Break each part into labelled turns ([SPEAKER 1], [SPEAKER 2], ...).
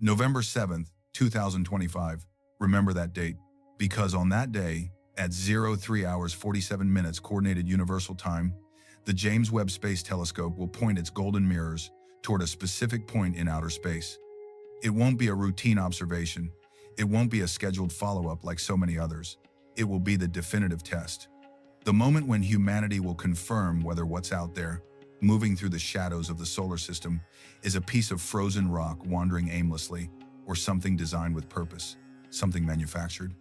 [SPEAKER 1] November 7th, 2025. Remember that date, because on that day, at 03 hours 47 minutes Coordinated Universal Time, the James Webb Space Telescope will point its golden mirrors toward a specific point in outer space. It won't be a routine observation. It won't be a scheduled follow-up like so many others. It will be the definitive test. The moment when humanity will confirm whether what's out there, moving through the shadows of the solar system, is a piece of frozen rock wandering aimlessly, or something designed with purpose, something manufactured.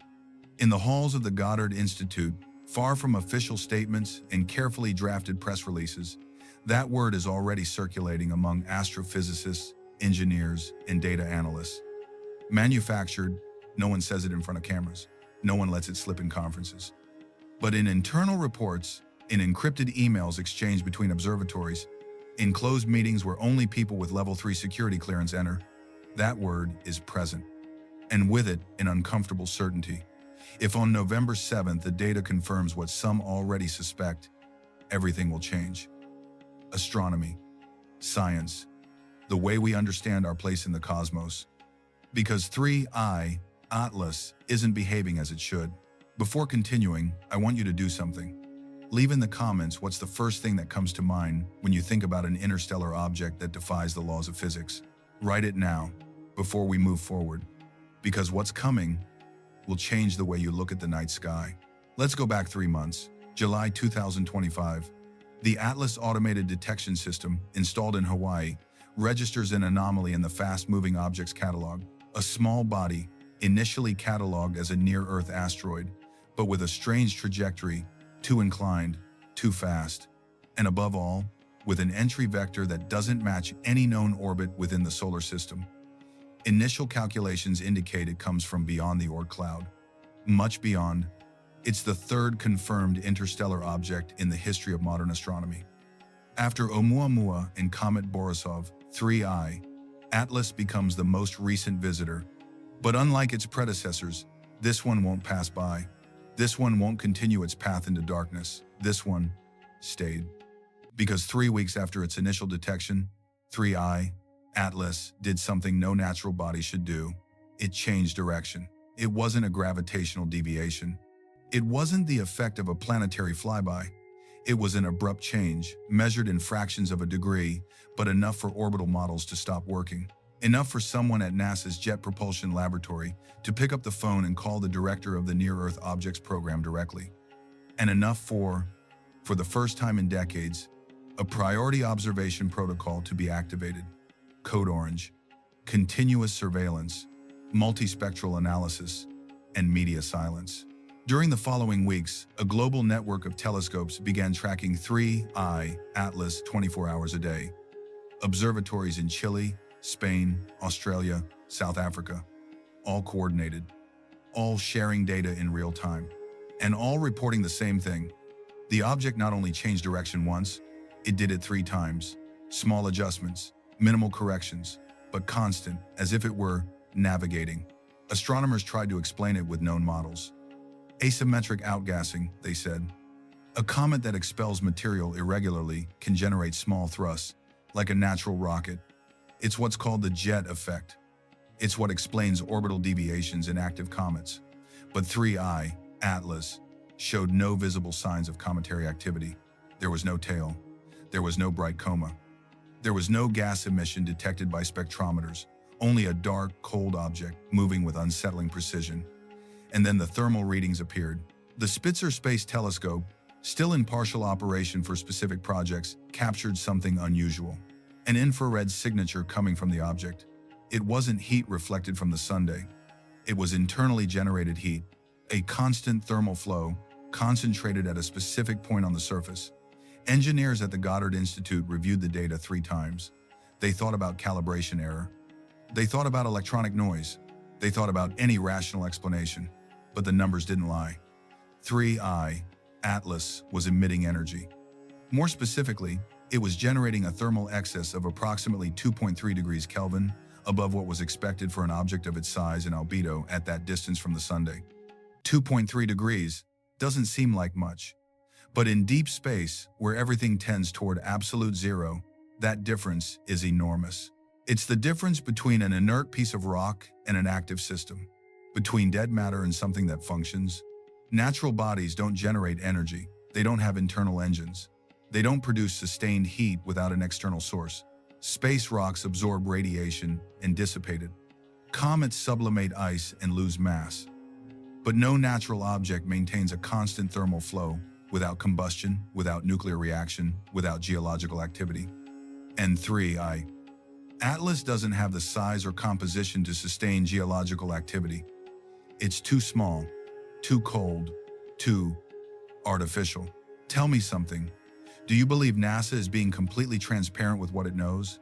[SPEAKER 1] In the halls of the Goddard Institute, far from official statements and carefully drafted press releases, that word is already circulating among astrophysicists, engineers, and data analysts. Manufactured, no one says it in front of cameras. No one lets it slip in conferences. But in internal reports, in encrypted emails exchanged between observatories, in closed meetings where only people with level 3 security clearance enter, that word is present. And with it, an uncomfortable certainty. If on November 7th the data confirms what some already suspect, everything will change. Astronomy, science, the way we understand our place in the cosmos. Because 3I, Atlas, isn't behaving as it should. Before continuing, I want you to do something. Leave in the comments what's the first thing that comes to mind when you think about an interstellar object that defies the laws of physics. Write it now, before we move forward. Because what's coming will change the way you look at the night sky. Let's go back 3 months. July 2025. The Atlas Automated Detection System, installed in Hawaii, registers an anomaly in the Fast-Moving Objects Catalog, a small body initially cataloged as a near-Earth asteroid, but with a strange trajectory, too inclined, too fast, and above all, with an entry vector that doesn't match any known orbit within the solar system. Initial calculations indicate it comes from beyond the Oort cloud. Much beyond. It's the third confirmed interstellar object in the history of modern astronomy. After Oumuamua and Comet Borisov, 3I, Atlas becomes the most recent visitor. But unlike its predecessors, this one won't pass by. This one won't continue its path into darkness. This one stayed. Because 3 weeks after its initial detection, 3I, Atlas, did something no natural body should do. It changed direction. It wasn't a gravitational deviation. It wasn't the effect of a planetary flyby. It was an abrupt change, measured in fractions of a degree, but enough for orbital models to stop working. Enough for someone at NASA's Jet Propulsion Laboratory to pick up the phone and call the director of the Near-Earth Objects Program directly. And enough for the first time in decades, a priority observation protocol to be activated. Code Orange, continuous surveillance, multispectral analysis, and media silence. During the following weeks, a global network of telescopes began tracking 3I, Atlas 24 hours a day. Observatories in Chile, Spain, Australia, South Africa, all coordinated, all sharing data in real time, and all reporting the same thing. The object not only changed direction once, it did it 3 times. Small adjustments, minimal corrections, but constant, as if it were navigating. Astronomers tried to explain it with known models. Asymmetric outgassing, they said. A comet that expels material irregularly can generate small thrusts, like a natural rocket. It's what's called the jet effect. It's what explains orbital deviations in active comets. But 3I, Atlas, showed no visible signs of cometary activity. There was no tail. There was no bright coma. There was no gas emission detected by spectrometers, only a dark, cold object moving with unsettling precision. And then the thermal readings appeared. The Spitzer Space Telescope, still in partial operation for specific projects, captured something unusual. An infrared signature coming from the object. It wasn't heat reflected from the sunday. It was internally generated heat, a constant thermal flow, concentrated at a specific point on the surface. Engineers at the Goddard Institute reviewed the data 3 times. They thought about calibration error. They thought about electronic noise. They thought about any rational explanation. But the numbers didn't lie. 3I, Atlas, was emitting energy. More specifically, it was generating a thermal excess of approximately 2.3 degrees Kelvin, above what was expected for an object of its size and albedo at that distance from the sunday. 2.3 degrees doesn't seem like much. But in deep space, where everything tends toward absolute zero, that difference is enormous. It's the difference between an inert piece of rock and an active system, between dead matter and something that functions. Natural bodies don't generate energy. They don't have internal engines. They don't produce sustained heat without an external source. Space rocks absorb radiation and dissipate it. Comets sublimate ice and lose mass. But no natural object maintains a constant thermal flow without combustion, without nuclear reaction, without geological activity. And 3I. Atlas doesn't have the size or composition to sustain geological activity. It's too small, too cold, too artificial. Tell me something. Do you believe NASA is being completely transparent with what it knows?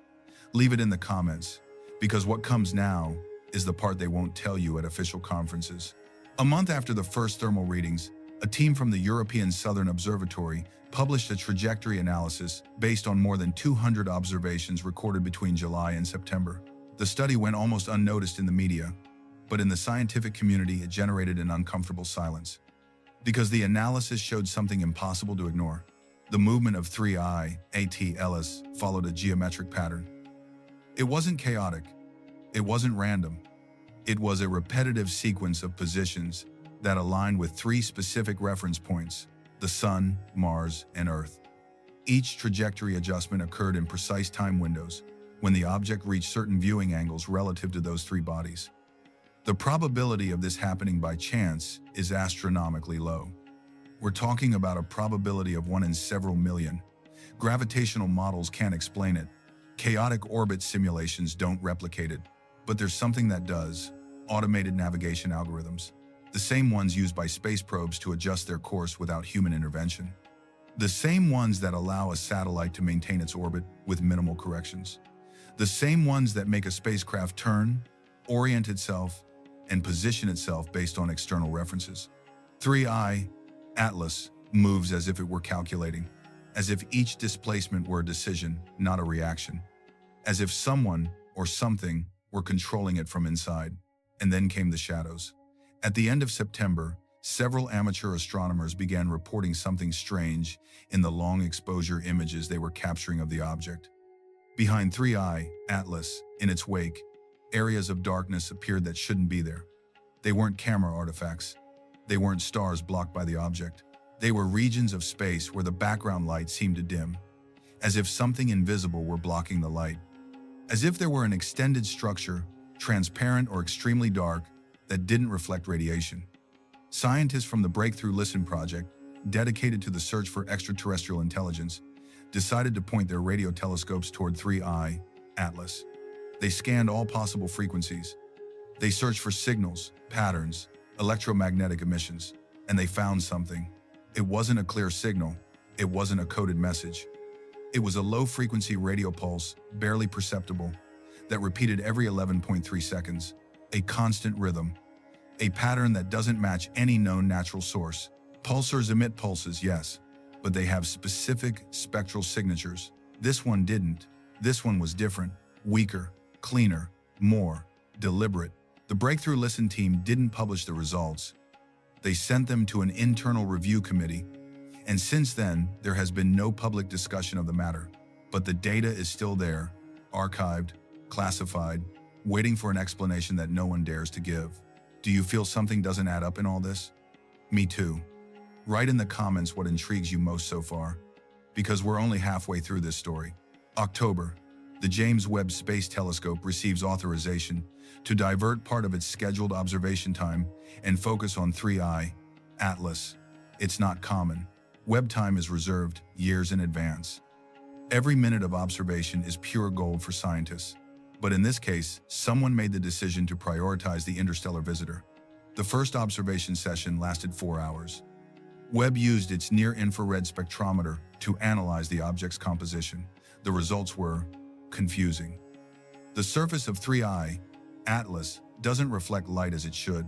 [SPEAKER 1] Leave it in the comments, because what comes now is the part they won't tell you at official conferences. A month after the first thermal readings, a team from the European Southern Observatory published a trajectory analysis based on more than 200 observations recorded between July and September. The study went almost unnoticed in the media, but in the scientific community it generated an uncomfortable silence. Because the analysis showed something impossible to ignore. The movement of 3I, ATLS, followed a geometric pattern. It wasn't chaotic. It wasn't random. It was a repetitive sequence of positions that aligned with three specific reference points: the Sun, Mars, and Earth. Each trajectory adjustment occurred in precise time windows, when the object reached certain viewing angles relative to those three bodies. The probability of this happening by chance is astronomically low. We're talking about a probability of 1 in several million. Gravitational models can't explain it. Chaotic orbit simulations don't replicate it. But there's something that does: automated navigation algorithms. The same ones used by space probes to adjust their course without human intervention. The same ones that allow a satellite to maintain its orbit with minimal corrections. The same ones that make a spacecraft turn, orient itself, and position itself based on external references. 3I, Atlas, moves as if it were calculating, as if each displacement were a decision, not a reaction, as if someone or something were controlling it from inside. And then came the shadows. At the end of September, several amateur astronomers began reporting something strange in the long exposure images they were capturing of the object. Behind 3I, Atlas, in its wake, areas of darkness appeared that shouldn't be there. They weren't camera artifacts. They weren't stars blocked by the object. They were regions of space where the background light seemed to dim, as if something invisible were blocking the light. As if there were an extended structure, transparent or extremely dark, that didn't reflect radiation. Scientists from the Breakthrough Listen project, dedicated to the search for extraterrestrial intelligence, decided to point their radio telescopes toward 3I, Atlas. They scanned all possible frequencies. They searched for signals, patterns, electromagnetic emissions, and they found something. It wasn't a clear signal. It wasn't a coded message. It was a low-frequency radio pulse, barely perceptible, that repeated every 11.3 seconds. A constant rhythm, a pattern that doesn't match any known natural source. Pulsars emit pulses, yes, but they have specific spectral signatures. This one didn't. This one was different, weaker, cleaner, more deliberate. The Breakthrough Listen team didn't publish the results. They sent them to an internal review committee, and since then, there has been no public discussion of the matter. But the data is still there, archived, classified, waiting for an explanation that no one dares to give. Do you feel something doesn't add up in all this? Me too. Write in the comments what intrigues you most so far, because we're only halfway through this story. October, the James Webb Space Telescope receives authorization to divert part of its scheduled observation time and focus on 3I, Atlas. It's not common. Webb time is reserved years in advance. Every minute of observation is pure gold for scientists. But in this case, someone made the decision to prioritize the interstellar visitor. The first observation session lasted 4 hours. Webb used its near-infrared spectrometer to analyze the object's composition. The results were confusing. The surface of 3I, Atlas, doesn't reflect light as it should.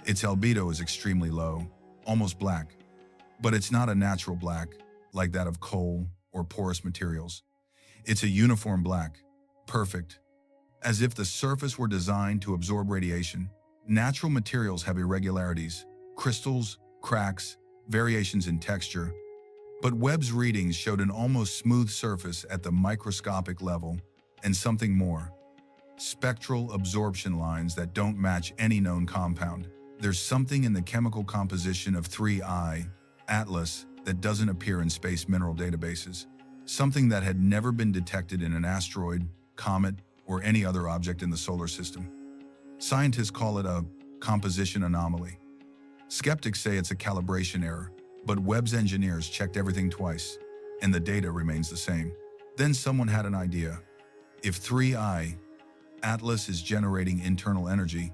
[SPEAKER 1] Its albedo is extremely low, almost black. But it's not a natural black, like that of coal or porous materials. It's a uniform black, perfect, as if the surface were designed to absorb radiation. Natural materials have irregularities, crystals, cracks, variations in texture, but Webb's readings showed an almost smooth surface at the microscopic level, and something more. spectral absorption lines that don't match any known compound. There's something in the chemical composition of 3I, Atlas, that doesn't appear in space mineral databases. Something that had never been detected in an asteroid, comet, or any other object in the solar system. Scientists call it a composition anomaly. Skeptics say it's a calibration error, but Webb's engineers checked everything twice, and the data remains the same. Then someone had an idea. If 3I, Atlas is generating internal energy,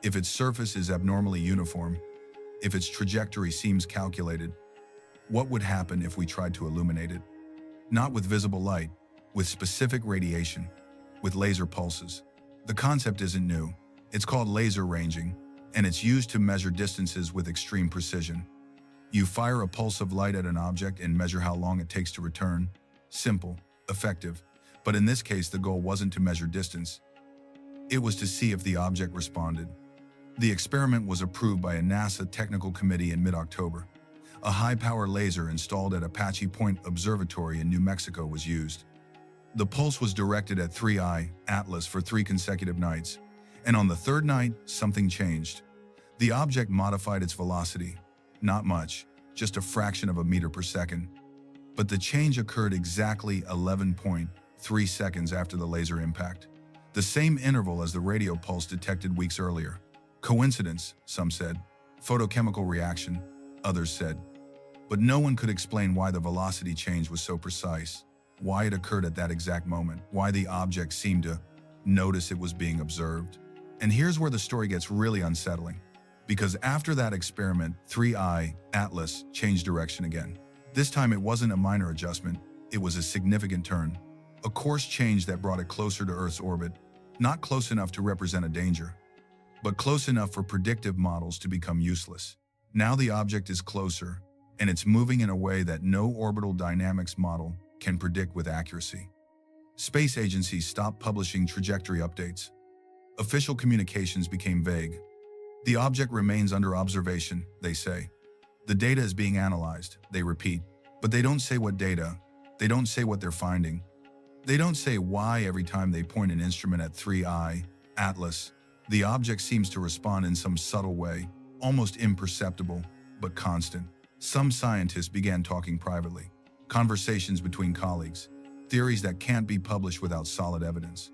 [SPEAKER 1] if its surface is abnormally uniform, if its trajectory seems calculated, what would happen if we tried to illuminate it? Not with visible light, with specific radiation, with laser pulses. The concept isn't new. It's called laser ranging, and it's used to measure distances with extreme precision. You fire a pulse of light at an object and measure how long it takes to return. Simple, effective, but in this case the goal wasn't to measure distance. It was to see if the object responded. The experiment was approved by a NASA technical committee in mid-October. A high-power laser installed at Apache Point Observatory in New Mexico was used. The pulse was directed at 3I, Atlas, for 3 consecutive nights, and on the third night, something changed. The object modified its velocity. Not much, just a fraction of a meter per second. But the change occurred exactly 11.3 seconds after the laser impact, the same interval as the radio pulse detected weeks earlier. Coincidence, some said. Photochemical reaction, others said. But no one could explain why the velocity change was so precise, why it occurred at that exact moment, why the object seemed to notice it was being observed. And here's where the story gets really unsettling. Because after that experiment, 3I, Atlas, changed direction again. This time it wasn't a minor adjustment, it was a significant turn. A course change that brought it closer to Earth's orbit, not close enough to represent a danger, but close enough for predictive models to become useless. Now the object is closer, and it's moving in a way that no orbital dynamics model can predict with accuracy. Space agencies stopped publishing trajectory updates. Official communications became vague. The object remains under observation, they say. The data is being analyzed, they repeat. But they don't say what data, they don't say what they're finding. They don't say why every time they point an instrument at 3I, Atlas, the object seems to respond in some subtle way, almost imperceptible, but constant. Some scientists began talking privately. Conversations between colleagues. Theories that can't be published without solid evidence.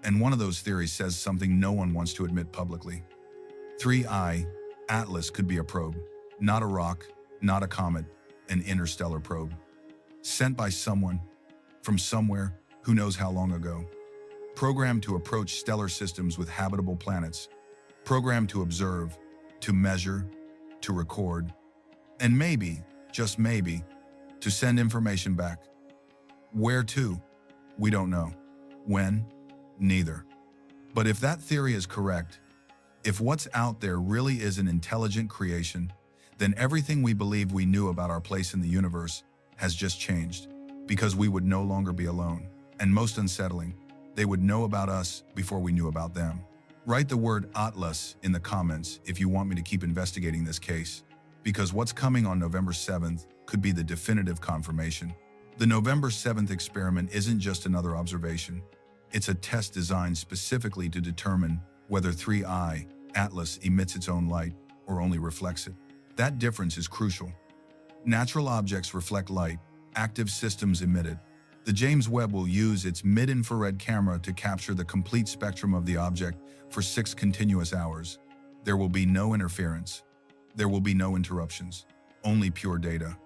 [SPEAKER 1] And one of those theories says something no one wants to admit publicly. 3I, Atlas could be a probe. Not a rock, not a comet, an interstellar probe. Sent by someone, from somewhere, who knows how long ago. Programmed to approach stellar systems with habitable planets. Programmed to observe, to measure, to record, and maybe, just maybe, to send information back. Where to? We don't know. When? Neither. But if that theory is correct, if what's out there really is an intelligent creation, then everything we believed we knew about our place in the universe has just changed, because we would no longer be alone. And most unsettling, they would know about us before we knew about them. Write the word Atlas in the comments if you want me to keep investigating this case, because what's coming on November 7th could be the definitive confirmation. The November 7th experiment isn't just another observation. It's a test designed specifically to determine whether 3I, Atlas, emits its own light or only reflects it. That difference is crucial. Natural objects reflect light, active systems emit it. The James Webb will use its mid-infrared camera to capture the complete spectrum of the object for 6 continuous hours. There will be no interference. There will be no interruptions, only pure data.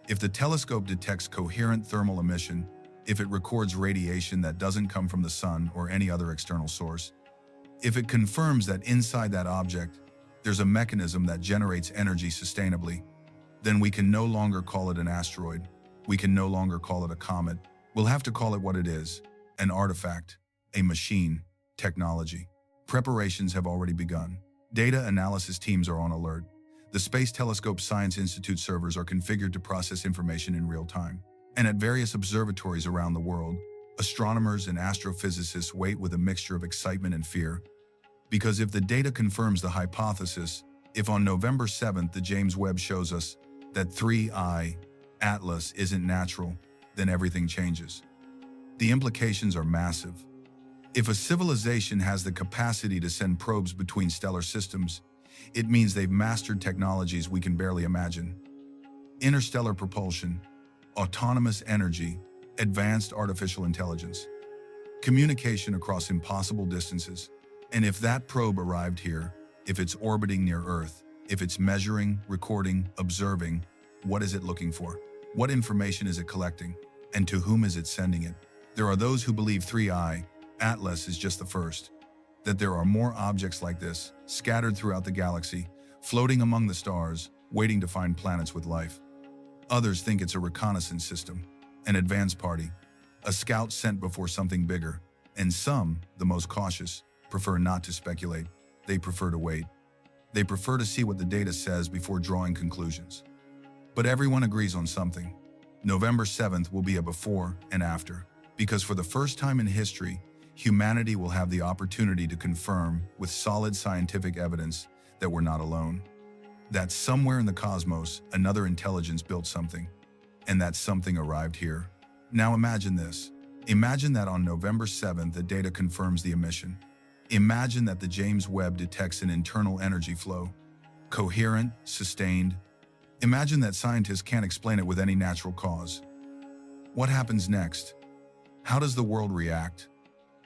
[SPEAKER 1] If the telescope detects coherent thermal emission, if it records radiation that doesn't come from the sun or any other external source, if it confirms that inside that object, there's a mechanism that generates energy sustainably, then we can no longer call it an asteroid. We can no longer call it a comet. We'll have to call it what it is, an artifact, a machine, technology. Preparations have already begun. Data analysis teams are on alert. The Space Telescope Science Institute servers are configured to process information in real time. And at various observatories around the world, astronomers and astrophysicists wait with a mixture of excitement and fear. Because if the data confirms the hypothesis, if on November 7th the James Webb shows us that 3I, Atlas, isn't natural, then everything changes. The implications are massive. If a civilization has the capacity to send probes between stellar systems, it means they've mastered technologies we can barely imagine. Interstellar propulsion, autonomous energy, advanced artificial intelligence, communication across impossible distances. And if that probe arrived here, if it's orbiting near Earth, if it's measuring, recording, observing, what is it looking for? What information is it collecting? And to whom is it sending it? There are those who believe 3i, Atlas, is just the first, that there are more objects like this, scattered throughout the galaxy, floating among the stars, waiting to find planets with life. Others think it's a reconnaissance system, an advance party, a scout sent before something bigger. And some, the most cautious, prefer not to speculate. They prefer to wait. They prefer to see what the data says before drawing conclusions. But everyone agrees on something. November 7th will be a before and after, because for the first time in history, humanity will have the opportunity to confirm with solid scientific evidence that we're not alone. That somewhere in the cosmos, another intelligence built something, and that something arrived here. Now imagine this. Imagine that on November 7th, the data confirms the emission. Imagine that the James Webb detects an internal energy flow, coherent, sustained. Imagine that scientists can't explain it with any natural cause. What happens next? How does the world react?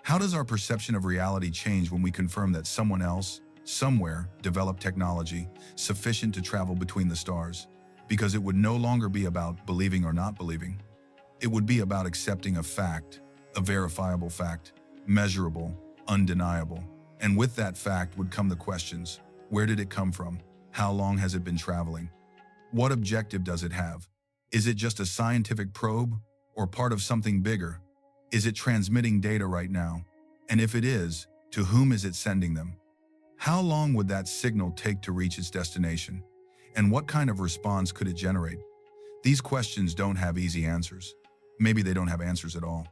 [SPEAKER 1] How does our perception of reality change when we confirm that someone else, somewhere, developed technology sufficient to travel between the stars? Because it would no longer be about believing or not believing. It would be about accepting a fact, a verifiable fact, measurable, undeniable. And with that fact would come the questions. Where did it come from? How long has it been traveling? What objective does it have? Is it just a scientific probe or part of something bigger? Is it transmitting data right now? And if it is, to whom is it sending them? How long would that signal take to reach its destination? And what kind of response could it generate? These questions don't have easy answers. Maybe they don't have answers at all.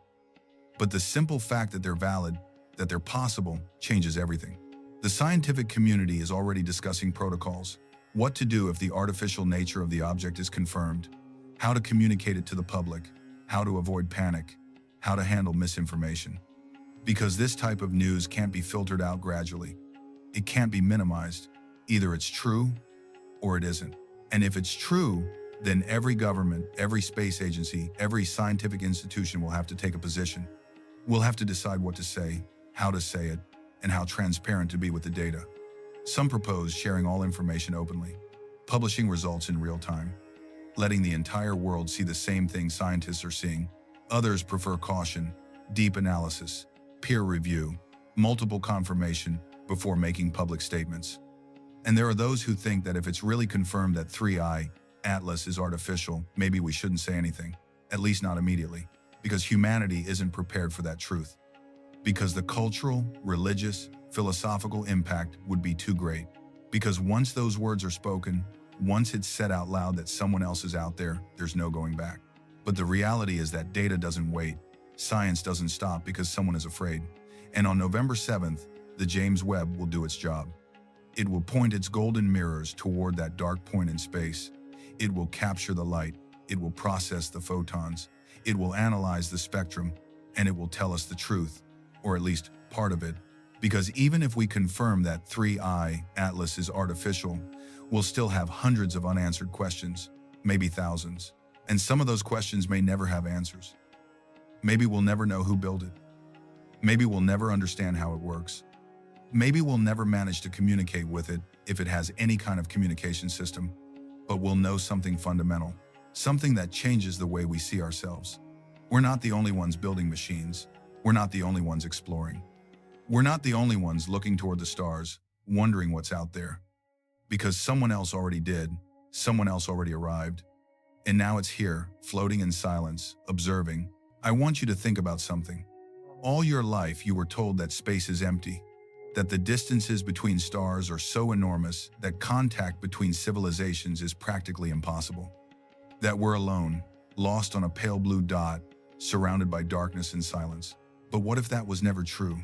[SPEAKER 1] But the simple fact that they're valid, that they're possible, changes everything. The scientific community is already discussing protocols. What to do if the artificial nature of the object is confirmed, how to communicate it to the public, how to avoid panic, how to handle misinformation. Because this type of news can't be filtered out gradually. It can't be minimized. Either it's true or it isn't. And if it's true, then every government, every space agency, every scientific institution will have to take a position. We'll have to decide what to say, how to say it, and how transparent to be with the data. Some propose sharing all information openly, publishing results in real time, letting the entire world see the same thing scientists are seeing. Others prefer caution, deep analysis, peer review, multiple confirmation before making public statements. And there are those who think that if it's really confirmed that 3i, Atlas, is artificial, maybe we shouldn't say anything, at least not immediately, because humanity isn't prepared for that truth. Because the cultural, religious, philosophical impact would be too great. Because once those words are spoken, once it's said out loud that someone else is out there, there's no going back. But the reality is that data doesn't wait. Science doesn't stop because someone is afraid. And on November 7th, the James Webb will do its job. It will point its golden mirrors toward that dark point in space. It will capture the light. It will process the photons. It will analyze the spectrum, and it will tell us the truth, or at least part of it. Because even if we confirm that 3i, Atlas, is artificial, we'll still have hundreds of unanswered questions, maybe thousands. And some of those questions may never have answers. Maybe we'll never know who built it. Maybe we'll never understand how it works. Maybe we'll never manage to communicate with it if it has any kind of communication system. But we'll know something fundamental, something that changes the way we see ourselves. We're not the only ones building machines. We're not the only ones exploring. We're not the only ones looking toward the stars, wondering what's out there. Because someone else already did, someone else already arrived. And now it's here, floating in silence, observing. I want you to think about something. All your life you were told that space is empty, that the distances between stars are so enormous that contact between civilizations is practically impossible. That we're alone, lost on a pale blue dot, surrounded by darkness and silence. But what if that was never true?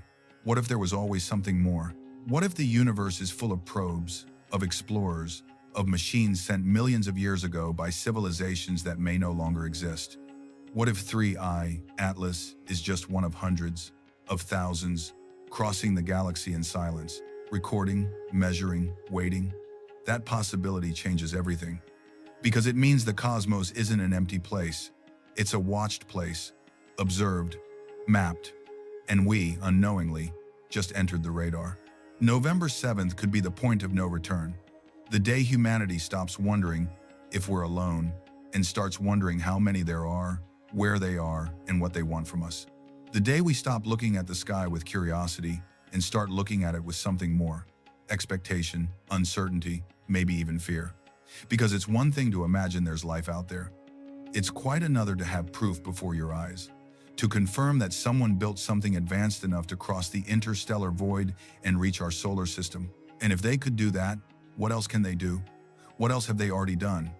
[SPEAKER 1] What if there was always something more? What if the universe is full of probes, of explorers, of machines sent millions of years ago by civilizations that may no longer exist? What if 3i, Atlas, is just one of hundreds, of thousands, crossing the galaxy in silence, recording, measuring, waiting. That possibility changes everything. Because it means the cosmos isn't an empty place. It's a watched place, observed, mapped, and we, unknowingly, just entered the radar. November 7th could be the point of no return. The day humanity stops wondering if we're alone and starts wondering how many there are, where they are, and what they want from us. The day we stop looking at the sky with curiosity and start looking at it with something more: expectation, uncertainty, maybe even fear. Because it's one thing to imagine there's life out there. It's quite another to have proof before your eyes, to confirm that someone built something advanced enough to cross the interstellar void and reach our solar system. And if they could do that, what else can they do? What else have they already done?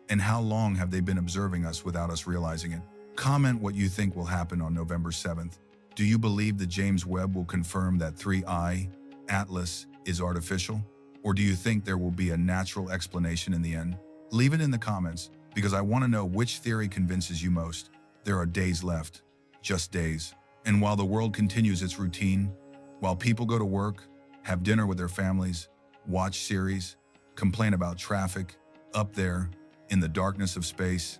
[SPEAKER 1] And how long have they been observing us without us realizing it? Comment what you think will happen on November 7th. Do you believe the James Webb will confirm that 3I, Atlas, is artificial? Or do you think there will be a natural explanation in the end? Leave it in the comments, because I want to know which theory convinces you most. There are days left, just days. And while the world continues its routine, while people go to work, have dinner with their families, watch series, complain about traffic, up there, in the darkness of space,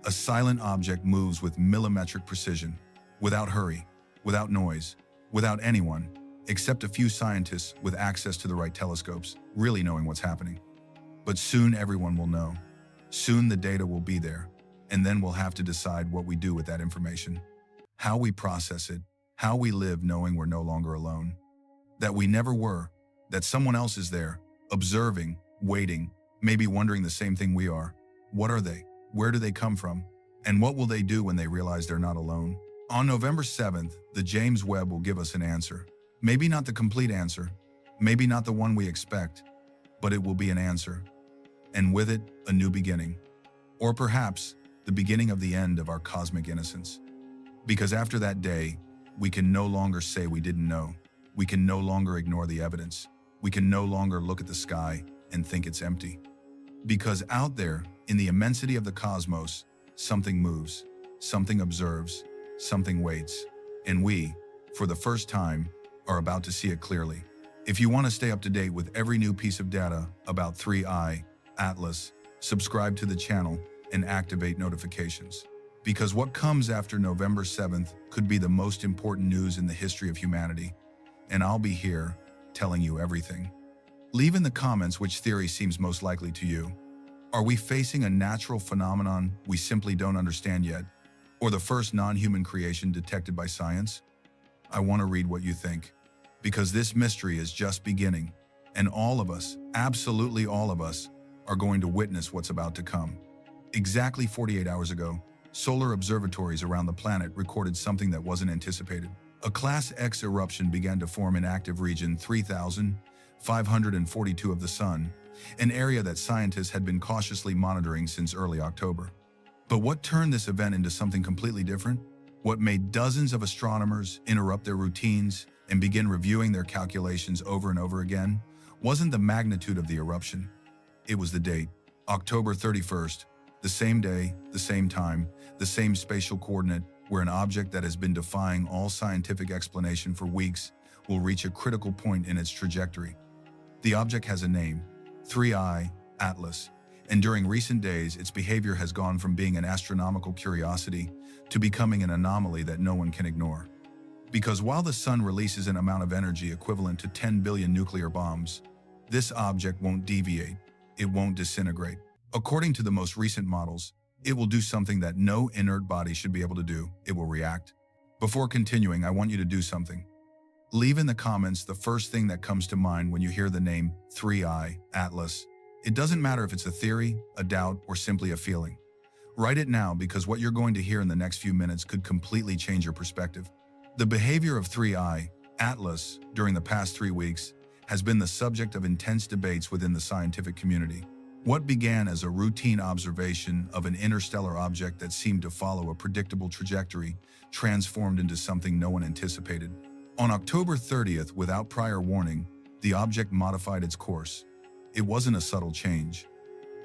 [SPEAKER 1] a silent object moves with millimetric precision, without hurry, without noise, without anyone, except a few scientists with access to the right telescopes, really knowing what's happening. But soon everyone will know. Soon the data will be there, and then we'll have to decide what we do with that information. How we process it, how we live knowing we're no longer alone. That we never were, that someone else is there, observing, waiting, maybe wondering the same thing we are. What are they? Where do they come from? And what will they do when they realize they're not alone? On November 7th, the James Webb will give us an answer. Maybe not the complete answer, maybe not the one we expect, but it will be an answer. And with it, a new beginning. Or perhaps, the beginning of the end of our cosmic innocence. Because after that day, we can no longer say we didn't know. We can no longer ignore the evidence. We can no longer look at the sky and think it's empty. Because out there, in the immensity of the cosmos, something moves, something observes, something waits. And we, for the first time, are about to see it clearly. If you want to stay up to date with every new piece of data about 3I, Atlas, subscribe to the channel and activate notifications. Because what comes after November 7th could be the most important news in the history of humanity. And I'll be here, telling you everything. Leave in the comments which theory seems most likely to you. Are we facing a natural phenomenon we simply don't understand yet? Or the first non-human creation detected by science? I want to read what you think. Because this mystery is just beginning. And all of us, absolutely all of us, are going to witness what's about to come. Exactly 48 hours ago, solar observatories around the planet recorded something that wasn't anticipated. A Class X eruption began to form in active region 3,542 of the Sun, an area that scientists had been cautiously monitoring since early October. But what turned this event into something completely different? What made dozens of astronomers interrupt their routines and begin reviewing their calculations over and over again wasn't the magnitude of the eruption. It was the date, October 31st, the same day, the same time, the same spatial coordinate, where an object that has been defying all scientific explanation for weeks will reach a critical point in its trajectory. The object has a name, 3I, Atlas, and during recent days, its behavior has gone from being an astronomical curiosity to becoming an anomaly that no one can ignore. Because while the sun releases an amount of energy equivalent to 10 billion nuclear bombs, this object won't deviate, it won't disintegrate. According to the most recent models, it will do something that no inert body should be able to do. It will react. Before continuing, I want you to do something. Leave in the comments the first thing that comes to mind when you hear the name 3I, Atlas. It doesn't matter if it's a theory, a doubt, or simply a feeling. Write it now, because what you're going to hear in the next few minutes could completely change your perspective. The behavior of 3I, Atlas, during the past 3 weeks has been the subject of intense debates within the scientific community. What began as a routine observation of an interstellar object that seemed to follow a predictable trajectory transformed into something no one anticipated. On October 30th, without prior warning, the object modified its course. It wasn't a subtle change.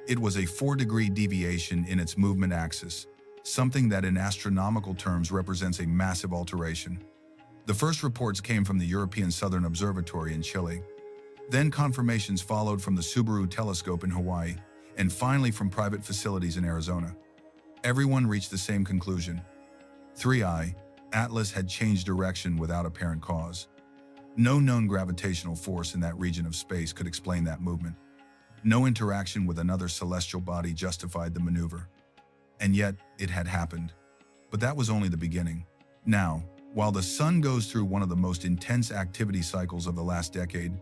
[SPEAKER 1] It was a 4-degree deviation in its movement axis, something that in astronomical terms represents a massive alteration. The first reports came from the European Southern Observatory in Chile. Then confirmations followed from the Subaru telescope in Hawaii, and finally from private facilities in Arizona. Everyone reached the same conclusion. 3I, Atlas had changed direction without apparent cause. No known gravitational force in that region of space could explain that movement. No interaction with another celestial body justified the maneuver. And yet, it had happened. But that was only the beginning. Now, while the sun goes through one of the most intense activity cycles of the last decade,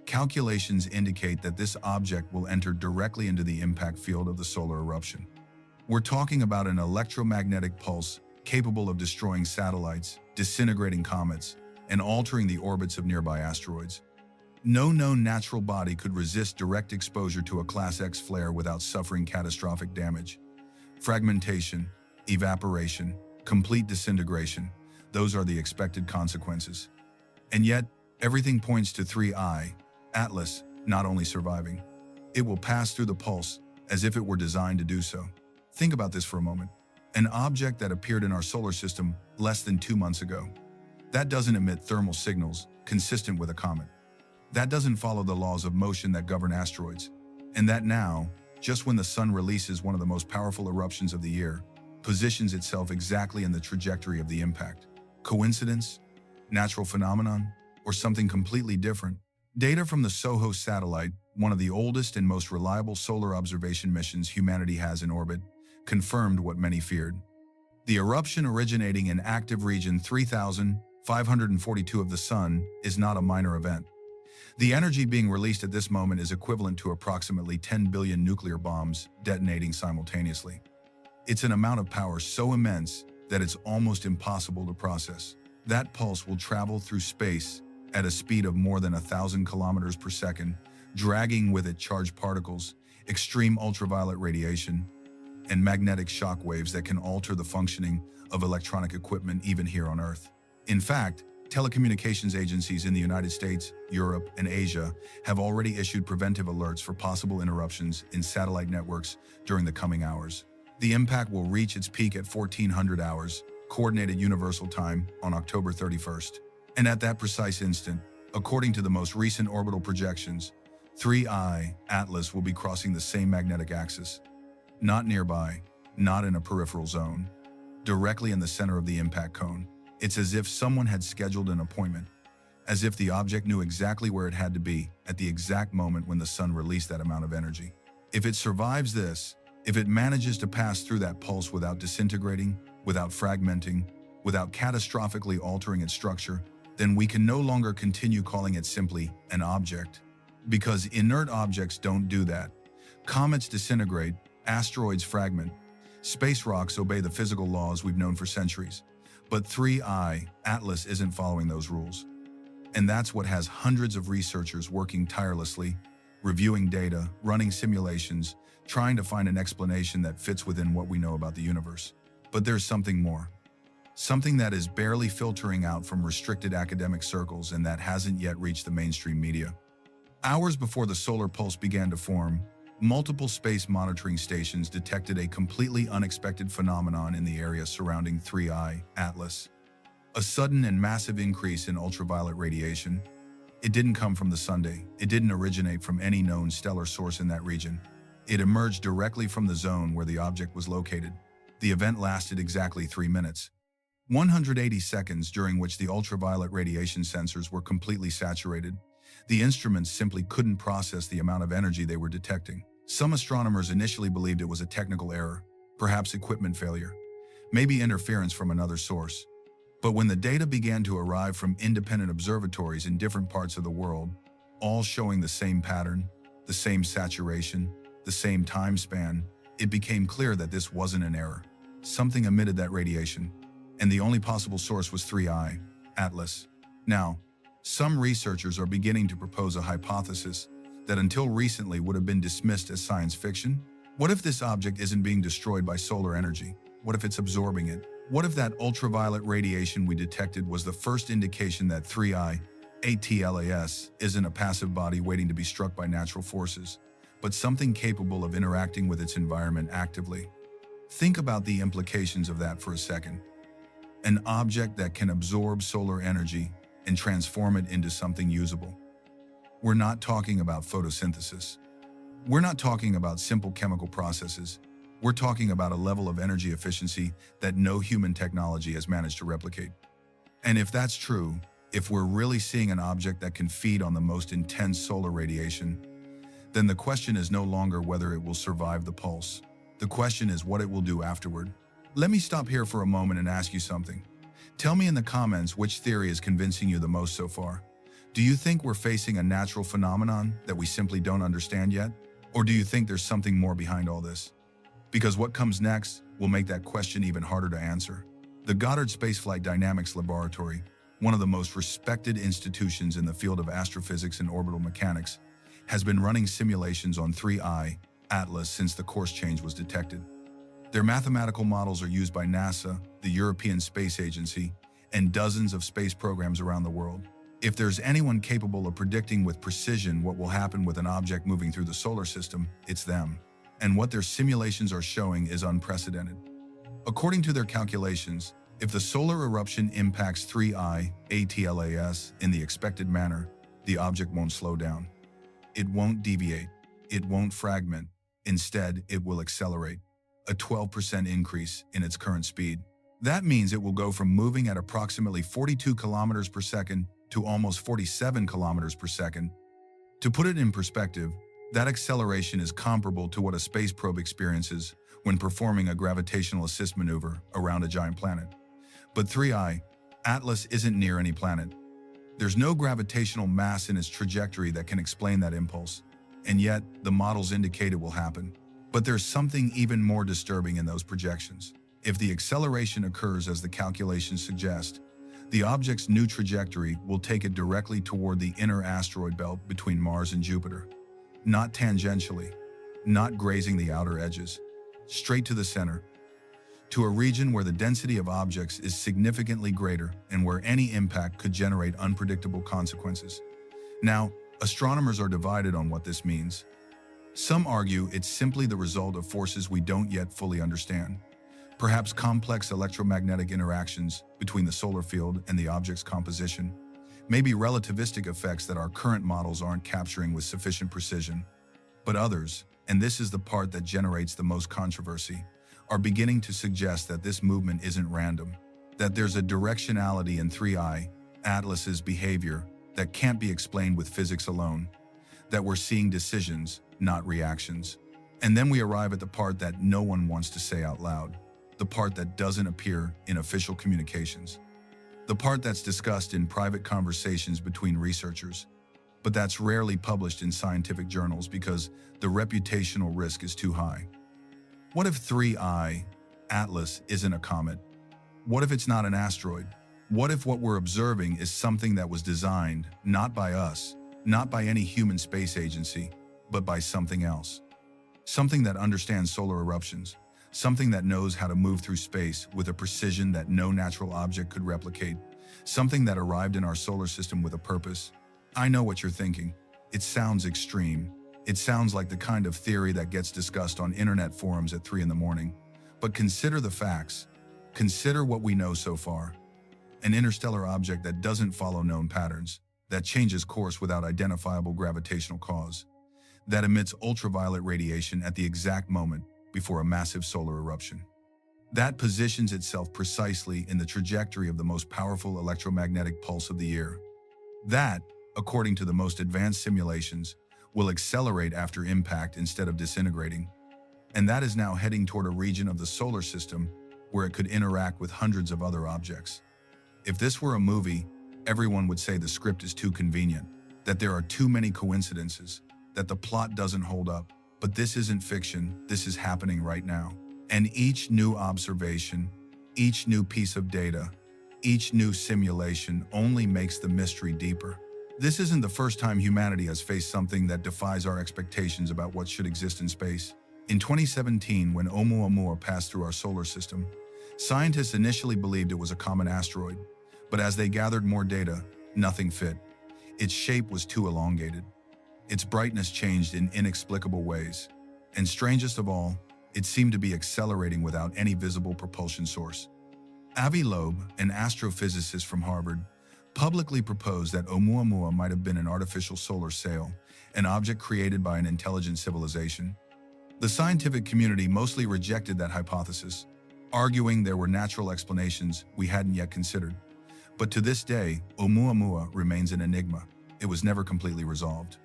[SPEAKER 1] calculations indicate that this object will enter directly into the impact field of the solar eruption. We're talking about an electromagnetic pulse capable of destroying satellites, disintegrating comets, and altering the orbits of nearby asteroids. No known natural body could resist direct exposure to a Class X flare without suffering catastrophic damage. Fragmentation, evaporation, complete disintegration, those are the expected consequences. And yet, everything points to 3I, Atlas, not only surviving. It will pass through the pulse as if it were designed to do so. Think about this for a moment. An object that appeared in our solar system less than 2 months ago. That doesn't emit thermal signals consistent with a comet. That doesn't follow the laws of motion that govern asteroids. And that now, just when the sun releases one of the most powerful eruptions of the year, positions itself exactly in the trajectory of the impact. Coincidence? Natural phenomenon? Or something completely different? Data from the SOHO satellite, one of the oldest and most reliable solar observation missions humanity has in orbit, confirmed what many feared. The eruption originating in active region 3542 of the Sun is not a minor event. The energy being released at this moment is equivalent to approximately 10 billion nuclear bombs detonating simultaneously. It's an amount of power so immense that it's almost impossible to process. That pulse will travel through space at a speed of more than 1,000 kilometers per second, dragging with it charged particles, extreme ultraviolet radiation, and magnetic shock waves that can alter the functioning of electronic equipment even here on Earth. In fact, telecommunications agencies in the United States, Europe, and Asia have already issued preventive alerts for possible interruptions in satellite networks during the coming hours. The impact will reach its peak at 1400 hours, Coordinated Universal Time, on October 31st. And at that precise instant, according to the most recent orbital projections, 3I, Atlas, will be crossing the same magnetic axis. Not nearby, not in a peripheral zone, directly in the center of the impact cone. It's as if someone had scheduled an appointment, as if the object knew exactly where it had to be at the exact moment when the sun released that amount of energy. If it survives this, if it manages to pass through that pulse without disintegrating, without fragmenting, without catastrophically altering its structure, then we can no longer continue calling it simply an object. Because inert objects don't do that. Comets disintegrate, asteroids fragment, space rocks obey the physical laws we've known for centuries. But 3I, Atlas, isn't following those rules. And that's what has hundreds of researchers working tirelessly, reviewing data, running simulations, trying to find an explanation that fits within what we know about the universe. But there's something more. Something that is barely filtering out from restricted academic circles and that hasn't yet reached the mainstream media. Hours before the solar pulse began to form, multiple space monitoring stations detected a completely unexpected phenomenon in the area surrounding 3I, Atlas. A sudden and massive increase in ultraviolet radiation. It didn't come from the sun. It didn't originate from any known stellar source in that region. It emerged directly from the zone where the object was located. The event lasted exactly 3 minutes. 180 seconds during which the ultraviolet radiation sensors were completely saturated. The instruments simply couldn't process the amount of energy they were detecting. Some astronomers initially believed it was a technical error, perhaps equipment failure, maybe interference from another source. But when the data began to arrive from independent observatories in different parts of the world, all showing the same pattern, the same saturation, the same time span, it became clear that this wasn't an error. Something emitted that radiation, and the only possible source was 3I, Atlas. Now, some researchers are beginning to propose a hypothesis that until recently would have been dismissed as science fiction. What if this object isn't being destroyed by solar energy? What if it's absorbing it? What if that ultraviolet radiation we detected was the first indication that 3I, ATLAS, isn't a passive body waiting to be struck by natural forces, but something capable of interacting with its environment actively? Think about the implications of that for a second. an object that can absorb solar energy and transform it into something usable. We're not talking about photosynthesis. We're not talking about simple chemical processes. We're talking about a level of energy efficiency that no human technology has managed to replicate. And if that's true, if we're really seeing an object that can feed on the most intense solar radiation, then the question is no longer whether it will survive the pulse. The question is what it will do afterward. Let me stop here for a moment and ask you something. Tell me in the comments which theory is convincing you the most so far. Do you think we're facing a natural phenomenon that we simply don't understand yet? Or do you think there's something more behind all this? Because what comes next will make that question even harder to answer. The Goddard Spaceflight Dynamics Laboratory, one of the most respected institutions in the field of astrophysics and orbital mechanics, has been running simulations on 3I, Atlas, since the course change was detected. Their mathematical models are used by NASA, the European Space Agency, and dozens of space programs around the world. If there's anyone capable of predicting with precision what will happen with an object moving through the solar system, it's them. And what their simulations are showing is unprecedented. According to their calculations, if the solar eruption impacts 3I, ATLAS, in the expected manner, the object won't slow down. It won't deviate. It won't fragment. Instead, it will accelerate, a 12% increase in its current speed. That means it will go from moving at approximately 42 kilometers per second to almost 47 kilometers per second. To put it in perspective, that acceleration is comparable to what a space probe experiences when performing a gravitational assist maneuver around a giant planet. But 3I, Atlas isn't near any planet. There's no gravitational mass in its trajectory that can explain that impulse, and yet the models indicate it will happen. But there's something even more disturbing in those projections. If the acceleration occurs as the calculations suggest, the object's new trajectory will take it directly toward the inner asteroid belt between Mars and Jupiter. Not tangentially, not grazing the outer edges, straight to the center, to a region where the density of objects is significantly greater and where any impact could generate unpredictable consequences. Now, astronomers are divided on what this means. Some argue it's simply the result of forces we don't yet fully understand, perhaps complex electromagnetic interactions between the solar field and the object's composition, maybe relativistic effects that our current models aren't capturing with sufficient precision. But others, and this is the part that generates the most controversy, are beginning to suggest that this movement isn't random, that there's a directionality in 3I, Atlas's behavior, that can't be explained with physics alone, that we're seeing decisions, not reactions. And then we arrive at the part that no one wants to say out loud, the part that doesn't appear in official communications, the part that's discussed in private conversations between researchers, but that's rarely published in scientific journals because the reputational risk is too high. What if 3I, Atlas, isn't a comet? What if it's not an asteroid? What if what we're observing is something that was designed, not by us, not by any human space agency, but by something else? Something that understands solar eruptions, something that knows how to move through space with a precision that no natural object could replicate, something that arrived in our solar system with a purpose. I know what you're thinking. It sounds extreme. It sounds like the kind of theory that gets discussed on internet forums at 3 in the morning. But consider the facts. Consider what we know so far. An interstellar object that doesn't follow known patterns, that changes course without identifiable gravitational cause, that emits ultraviolet radiation at the exact moment before a massive solar eruption. That positions itself precisely in the trajectory of the most powerful electromagnetic pulse of the year. That, according to the most advanced simulations, will accelerate after impact instead of disintegrating. And that is now heading toward a region of the solar system where it could interact with hundreds of other objects. If this were a movie, everyone would say the script is too convenient, that there are too many coincidences, that the plot doesn't hold up. But this isn't fiction, this is happening right now. And each new observation, each new piece of data, each new simulation only makes the mystery deeper. This isn't the first time humanity has faced something that defies our expectations about what should exist in space. In 2017, when Oumuamua passed through our solar system, scientists initially believed it was a common asteroid, but as they gathered more data, nothing fit. Its shape was too elongated. Its brightness changed in inexplicable ways. And strangest of all, it seemed to be accelerating without any visible propulsion source. Avi Loeb, an astrophysicist from Harvard, publicly proposed that Oumuamua might have been an artificial solar sail, an object created by an intelligent civilization. The scientific community mostly rejected that hypothesis, arguing there were natural explanations we hadn't yet considered. But to this day, Oumuamua remains an enigma. It was never completely resolved.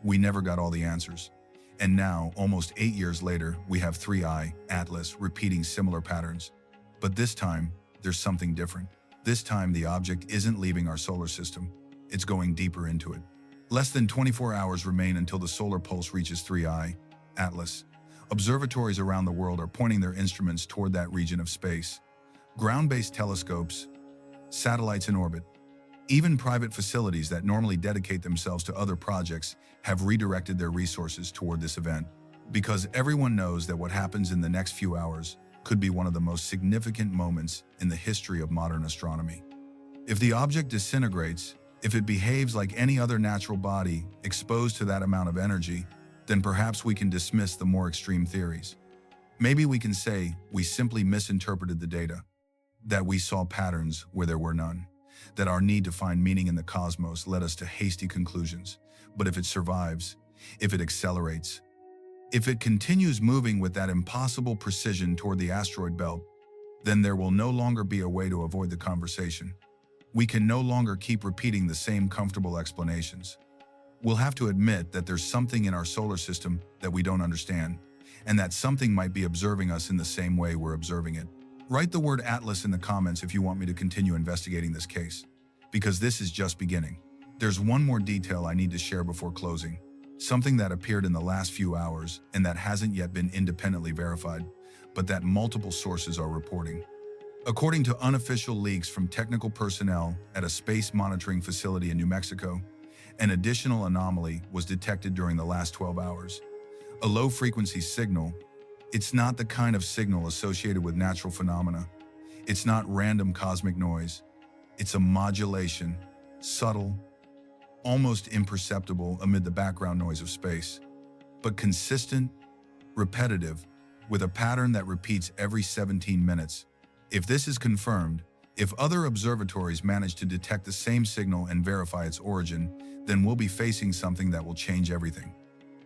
[SPEAKER 1] We never got all the answers. And now, almost 8 years later, we have 3I, Atlas, repeating similar patterns. But this time, there's something different. This time, the object isn't leaving our solar system. It's going deeper into it. Less than 24 hours remain until the solar pulse reaches 3I, Atlas. Observatories around the world are pointing their instruments toward that region of space. Ground-based telescopes, satellites in orbit, even private facilities that normally dedicate themselves to other projects have redirected their resources toward this event, because everyone knows that what happens in the next few hours could be one of the most significant moments in the history of modern astronomy. If the object disintegrates, if it behaves like any other natural body exposed to that amount of energy, then perhaps we can dismiss the more extreme theories. Maybe we can say we simply misinterpreted the data, that we saw patterns where there were none, that our need to find meaning in the cosmos led us to hasty conclusions. But if it survives, if it accelerates, if it continues moving with that impossible precision toward the asteroid belt, then there will no longer be a way to avoid the conversation. We can no longer keep repeating the same comfortable explanations. We'll have to admit that there's something in our solar system that we don't understand, and that something might be observing us in the same way we're observing it. Write the word Atlas in the comments if you want me to continue investigating this case, because this is just beginning. There's one more detail I need to share before closing, something that appeared in the last few hours and that hasn't yet been independently verified, but that multiple sources are reporting. According to unofficial leaks from technical personnel at a space monitoring facility in New Mexico, an additional anomaly was detected during the last 12 hours. A low-frequency signal. It's not the kind of signal associated with natural phenomena. It's not random cosmic noise. It's a modulation, subtle, almost imperceptible amid the background noise of space, but consistent, repetitive, with a pattern that repeats every 17 minutes. If this is confirmed, if other observatories manage to detect the same signal and verify its origin, then we'll be facing something that will change everything.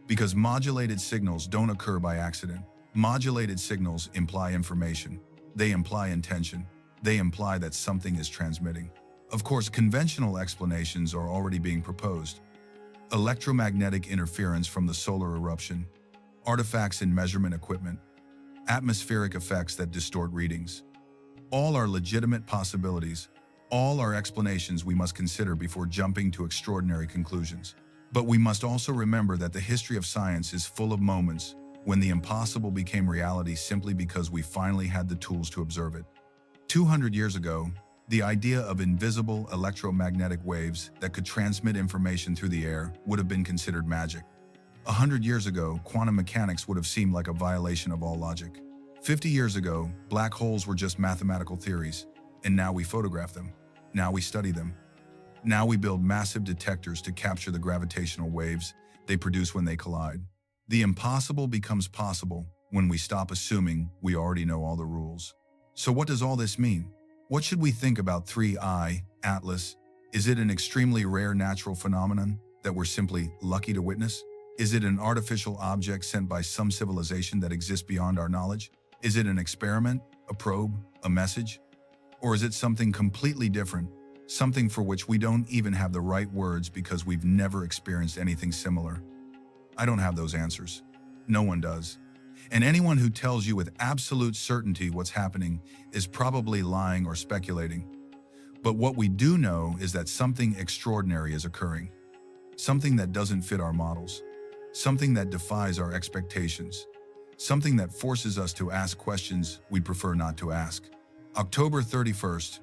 [SPEAKER 1] Because modulated signals don't occur by accident. Modulated signals imply information. They imply intention. They imply that something is transmitting. Of course, conventional explanations are already being proposed. Electromagnetic interference from the solar eruption, artifacts in measurement equipment, atmospheric effects that distort readings. All are legitimate possibilities. All are explanations we must consider before jumping to extraordinary conclusions. But we must also remember that the history of science is full of moments when the impossible became reality simply because we finally had the tools to observe it. 200 years ago, the idea of invisible electromagnetic waves that could transmit information through the air would have been considered magic. 100 years ago, quantum mechanics would have seemed like a violation of all logic. 50 years ago, black holes were just mathematical theories, and now we photograph them. Now we study them. Now we build massive detectors to capture the gravitational waves they produce when they collide. The impossible becomes possible when we stop assuming we already know all the rules. So what does all this mean? What should we think about 3I, Atlas? Is it an extremely rare natural phenomenon that we're simply lucky to witness? Is it an artificial object sent by some civilization that exists beyond our knowledge? Is it an experiment, a probe, a message? Or is it something completely different, something for which we don't even have the right words because we've never experienced anything similar? I don't have those answers. No one does. And anyone who tells you with absolute certainty what's happening is probably lying or speculating. But what we do know is that something extraordinary is occurring. Something that doesn't fit our models. Something that defies our expectations. Something that forces us to ask questions we'd prefer not to ask. October 31st,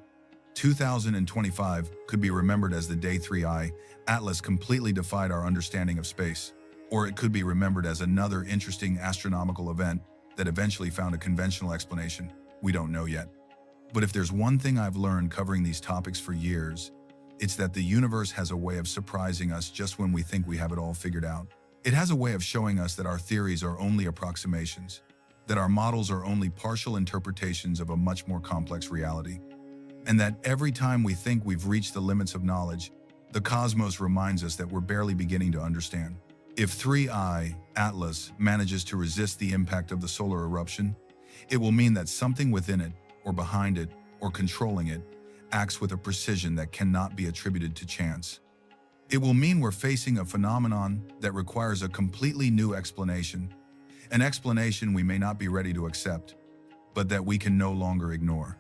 [SPEAKER 1] 2025 could be remembered as the day 3I, Atlas completely defied our understanding of space. Or it could be remembered as another interesting astronomical event that eventually found a conventional explanation. We don't know yet. But if there's one thing I've learned covering these topics for years, it's that the universe has a way of surprising us just when we think we have it all figured out. It has a way of showing us that our theories are only approximations, that our models are only partial interpretations of a much more complex reality, and that every time we think we've reached the limits of knowledge, the cosmos reminds us that we're barely beginning to understand. If 3I Atlas manages to resist the impact of the solar eruption, it will mean that something within it, or behind it, or controlling it, acts with a precision that cannot be attributed to chance. It will mean we're facing a phenomenon that requires a completely new explanation, an explanation we may not be ready to accept, but that we can no longer ignore.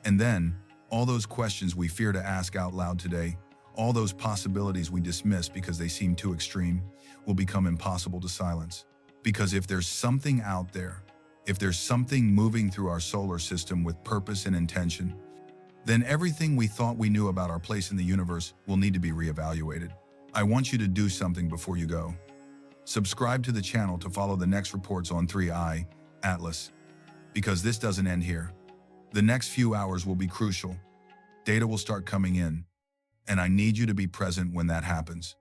[SPEAKER 1] And then, all those questions we fear to ask out loud today, all those possibilities we dismiss because they seem too extreme, will become impossible to silence. Because if there's something out there, if there's something moving through our solar system with purpose and intention, then everything we thought we knew about our place in the universe will need to be reevaluated. I want you to do something before you go. Subscribe to the channel to follow the next reports on 3I Atlas, because this doesn't end here. The next few hours will be crucial. Data will start coming in, and I need you to be present when that happens.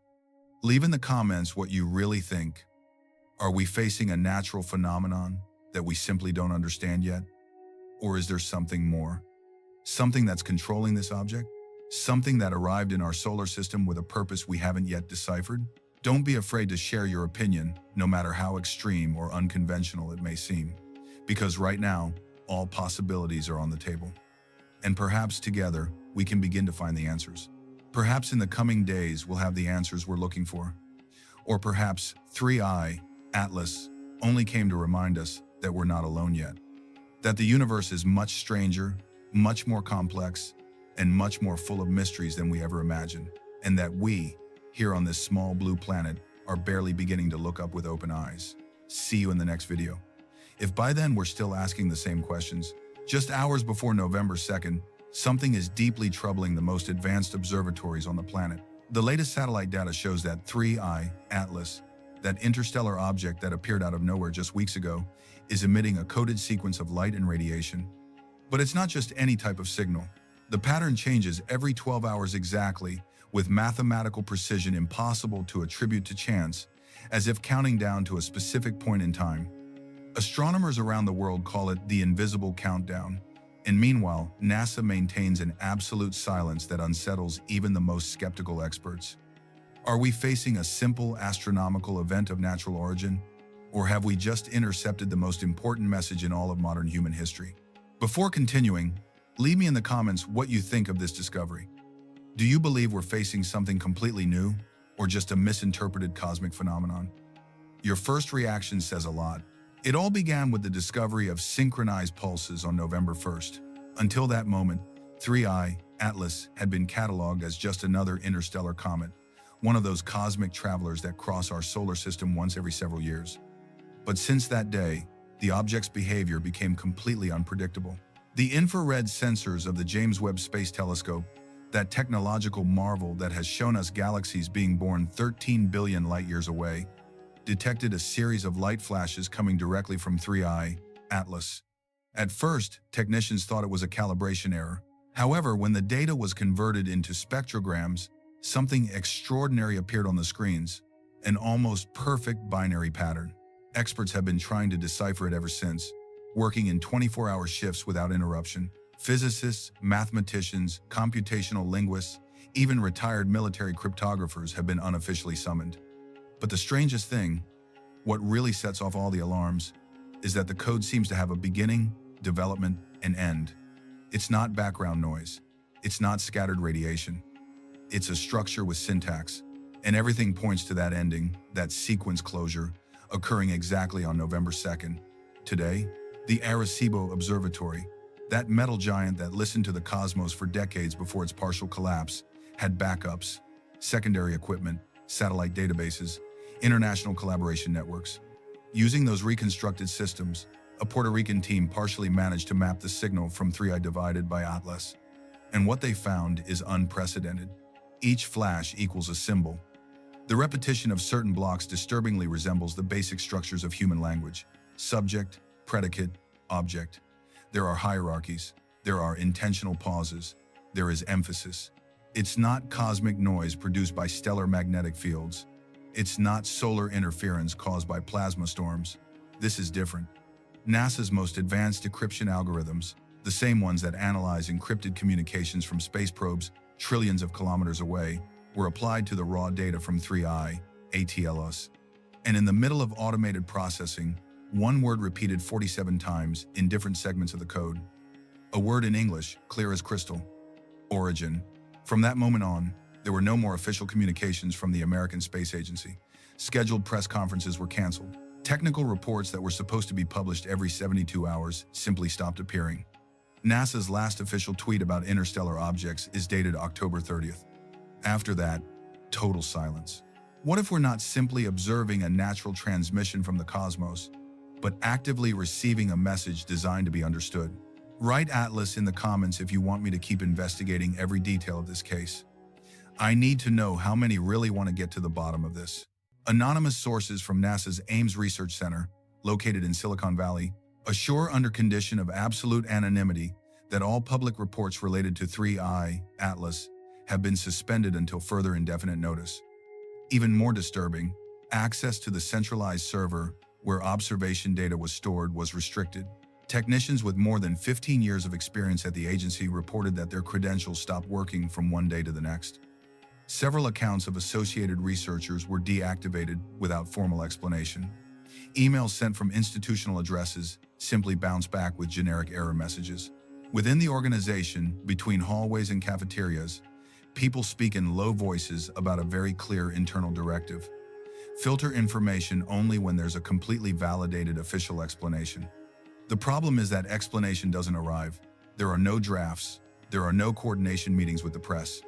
[SPEAKER 1] Leave in the comments what you really think. Are we facing a natural phenomenon that we simply don't understand yet? Or is there something more? Something that's controlling this object? Something that arrived in our solar system with a purpose we haven't yet deciphered? Don't be afraid to share your opinion, no matter how extreme or unconventional it may seem. Because right now, all possibilities are on the table. And perhaps together, we can begin to find the answers. Perhaps in the coming days, we'll have the answers we're looking for. Or perhaps 3I Atlas only came to remind us that we're not alone yet. That the universe is much stranger, much more complex, and much more full of mysteries than we ever imagined. And that we, here on this small blue planet, are barely beginning to look up with open eyes. See you in the next video. If by then we're still asking the same questions, just hours before November 2nd, something is deeply troubling the most advanced observatories on the planet. The latest satellite data shows that 3I Atlas, that interstellar object that appeared out of nowhere just weeks ago, is emitting a coded sequence of light and radiation. But it's not just any type of signal. The pattern changes every 12 hours exactly, with mathematical precision impossible to attribute to chance, as if counting down to a specific point in time. Astronomers around the world call it the invisible countdown. And meanwhile, NASA maintains an absolute silence that unsettles even the most skeptical experts. Are we facing a simple astronomical event of natural origin? Or have we just intercepted the most important message in all of modern human history? Before continuing, leave me in the comments what you think of this discovery. Do you believe we're facing something completely new, or just a misinterpreted cosmic phenomenon? Your first reaction says a lot. It all began with the discovery of synchronized pulses on November 1st. Until that moment, 3I Atlas had been cataloged as just another interstellar comet, one of those cosmic travelers that cross our solar system once every several years. But since that day, the object's behavior became completely unpredictable. The infrared sensors of the James Webb Space Telescope, that technological marvel that has shown us galaxies being born 13 billion light-years away, detected a series of light flashes coming directly from 3I Atlas. At first, technicians thought it was a calibration error. However, when the data was converted into spectrograms, something extraordinary appeared on the screens, an almost perfect binary pattern. Experts have been trying to decipher it ever since, working in 24-hour shifts without interruption. Physicists, mathematicians, computational linguists, even retired military cryptographers have been unofficially summoned. But the strangest thing, what really sets off all the alarms, is that the code seems to have a beginning, development, and end. It's not background noise. It's not scattered radiation. It's a structure with syntax, and everything points to that ending, that sequence closure, occurring exactly on November 2nd. Today, the Arecibo Observatory, that metal giant that listened to the cosmos for decades before its partial collapse, had backups, secondary equipment, satellite databases, international collaboration networks. Using those reconstructed systems, a Puerto Rican team partially managed to map the signal from 3I divided by Atlas. And what they found is unprecedented. Each flash equals a symbol. The repetition of certain blocks disturbingly resembles the basic structures of human language: subject, predicate, object. There are hierarchies. There are intentional pauses. There is emphasis. It's not cosmic noise produced by stellar magnetic fields. It's not solar interference caused by plasma storms. This is different. NASA's most advanced decryption algorithms, the same ones that analyze encrypted communications from space probes trillions of kilometers away, were applied to the raw data from 3I, ATLS. And in the middle of automated processing, one word repeated 47 times in different segments of the code. A word in English, clear as crystal. Origin. From that moment on, there were no more official communications from the American Space Agency. Scheduled press conferences were canceled. Technical reports that were supposed to be published every 72 hours simply stopped appearing. NASA's last official tweet about interstellar objects is dated October 30th. After that, total silence. What if we're not simply observing a natural transmission from the cosmos, but actively receiving a message designed to be understood? Write Atlas in the comments if you want me to keep investigating every detail of this case. I need to know how many really want to get to the bottom of this. Anonymous sources from NASA's Ames Research Center, located in Silicon Valley, assure under condition of absolute anonymity that all public reports related to 3I, Atlas, have been suspended until further indefinite notice. Even more disturbing, access to the centralized server where observation data was stored was restricted. Technicians with more than 15 years of experience at the agency reported that their credentials stopped working from one day to the next. Several accounts of associated researchers were deactivated without formal explanation. Emails sent from institutional addresses simply bounced back with generic error messages. Within the organization, between hallways and cafeterias, people speak in low voices about a very clear internal directive. Filter information only when there's a completely validated official explanation. The problem is that explanation doesn't arrive. There are no drafts. There are no coordination meetings with the press.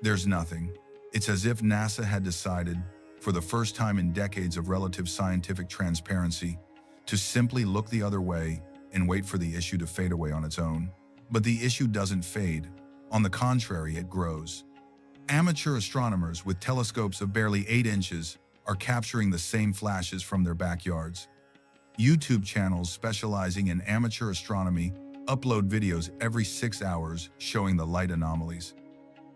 [SPEAKER 1] There's nothing. It's as if NASA had decided, for the first time in decades of relative scientific transparency, to simply look the other way and wait for the issue to fade away on its own. But the issue doesn't fade. On the contrary, it grows. Amateur astronomers with telescopes of barely 8 inches are capturing the same flashes from their backyards. YouTube channels specializing in amateur astronomy upload videos every 6 hours showing the light anomalies.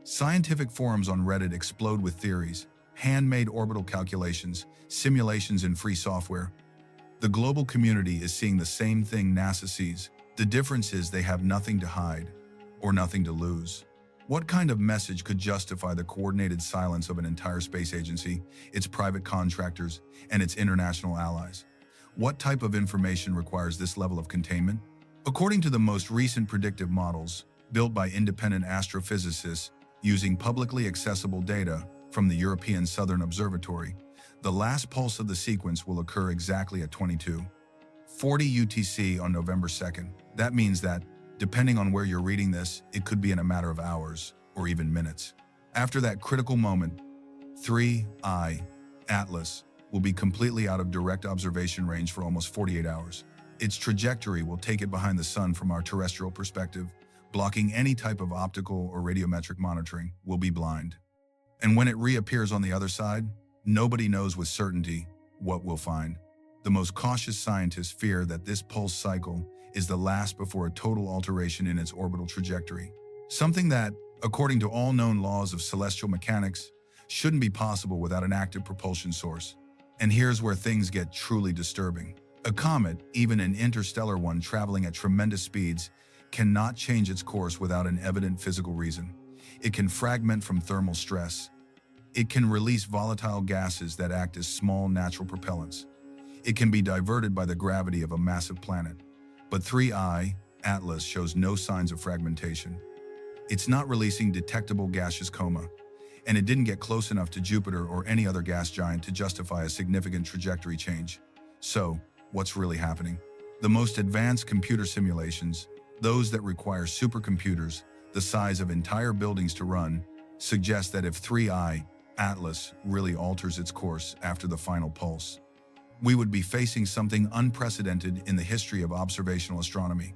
[SPEAKER 1] Scientific forums on Reddit explode with theories, handmade orbital calculations, simulations in free software. The global community is seeing the same thing NASA sees. The difference is they have nothing to hide or nothing to lose. What kind of message could justify the coordinated silence of an entire space agency, its private contractors, and its international allies? What type of information requires this level of containment? According to the most recent predictive models, built by independent astrophysicists using publicly accessible data from the European Southern Observatory, the last pulse of the sequence will occur exactly at 22:40 UTC on November 2nd. That means that, depending on where you're reading this, it could be in a matter of hours or even minutes. After that critical moment, 3I, Atlas, will be completely out of direct observation range for almost 48 hours. Its trajectory will take it behind the sun from our terrestrial perspective, blocking any type of optical or radiometric monitoring. Will be blind. And when it reappears on the other side, nobody knows with certainty what we'll find. The most cautious scientists fear that this pulse cycle is the last before a total alteration in its orbital trajectory. Something that, according to all known laws of celestial mechanics, shouldn't be possible without an active propulsion source. And here's where things get truly disturbing. A comet, even an interstellar one traveling at tremendous speeds, cannot change its course without an evident physical reason. It can fragment from thermal stress. It can release volatile gases that act as small natural propellants. It can be diverted by the gravity of a massive planet. But 3I, Atlas, shows no signs of fragmentation. It's not releasing detectable gaseous coma, and it didn't get close enough to Jupiter or any other gas giant to justify a significant trajectory change. So, what's really happening? The most advanced computer simulations, those that require supercomputers the size of entire buildings to run, suggest that if 3I, Atlas, really alters its course after the final pulse, we would be facing something unprecedented in the history of observational astronomy.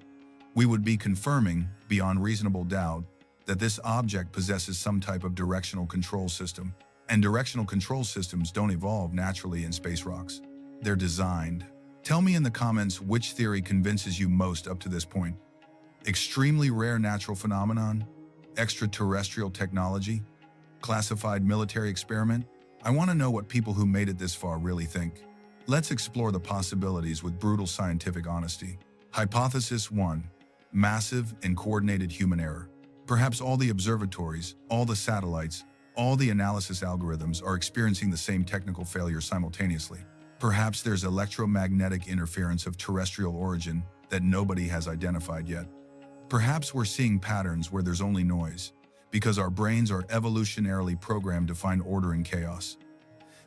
[SPEAKER 1] We would be confirming, beyond reasonable doubt, that this object possesses some type of directional control system. And directional control systems don't evolve naturally in space rocks. They're designed. Tell me in the comments which theory convinces you most up to this point. Extremely rare natural phenomenon? Extraterrestrial technology? Classified military experiment? I want to know what people who made it this far really think. Let's explore the possibilities with brutal scientific honesty. Hypothesis 1. Massive and coordinated human error. Perhaps all the observatories, all the satellites, all the analysis algorithms are experiencing the same technical failure simultaneously. Perhaps there's electromagnetic interference of terrestrial origin that nobody has identified yet. Perhaps we're seeing patterns where there's only noise, because our brains are evolutionarily programmed to find order in chaos.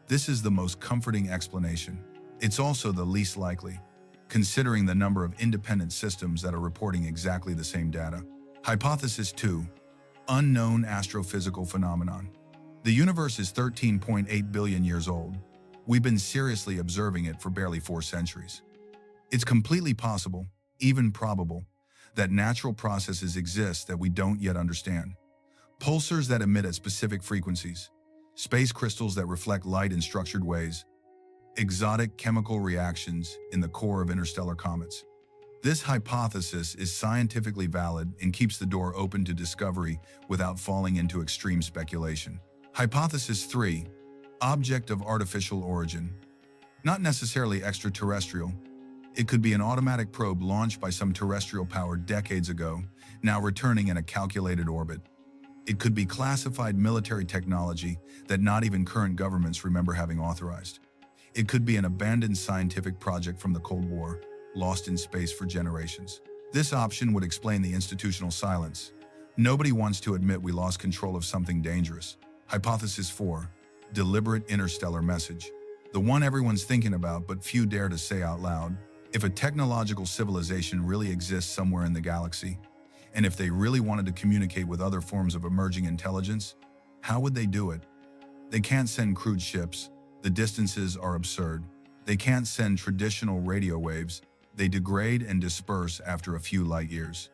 [SPEAKER 1] This is the most comforting explanation. It's also the least likely, considering the number of independent systems that are reporting exactly the same data. Hypothesis 2. Unknown astrophysical phenomenon. The universe is 13.8 billion years old. We've been seriously observing it for barely 4 centuries. It's completely possible, even probable, that natural processes exist that we don't yet understand. Pulsars that emit at specific frequencies, space crystals that reflect light in structured ways, exotic chemical reactions in the core of interstellar comets. This hypothesis is scientifically valid and keeps the door open to discovery without falling into extreme speculation. Hypothesis 3. Object of artificial origin. Not necessarily extraterrestrial. It could be an automatic probe launched by some terrestrial power decades ago, now returning in a calculated orbit. It could be classified military technology that not even current governments remember having authorized. It could be an abandoned scientific project from the Cold War, lost in space for generations. This option would explain the institutional silence. Nobody wants to admit we lost control of something dangerous. Hypothesis 4. Deliberate interstellar message. The one everyone's thinking about but few dare to say out loud. If a technological civilization really exists somewhere in the galaxy, and if they really wanted to communicate with other forms of emerging intelligence, how would they do it? They can't send crewed ships. The distances are absurd. They can't send traditional radio waves. They degrade and disperse after a few light years.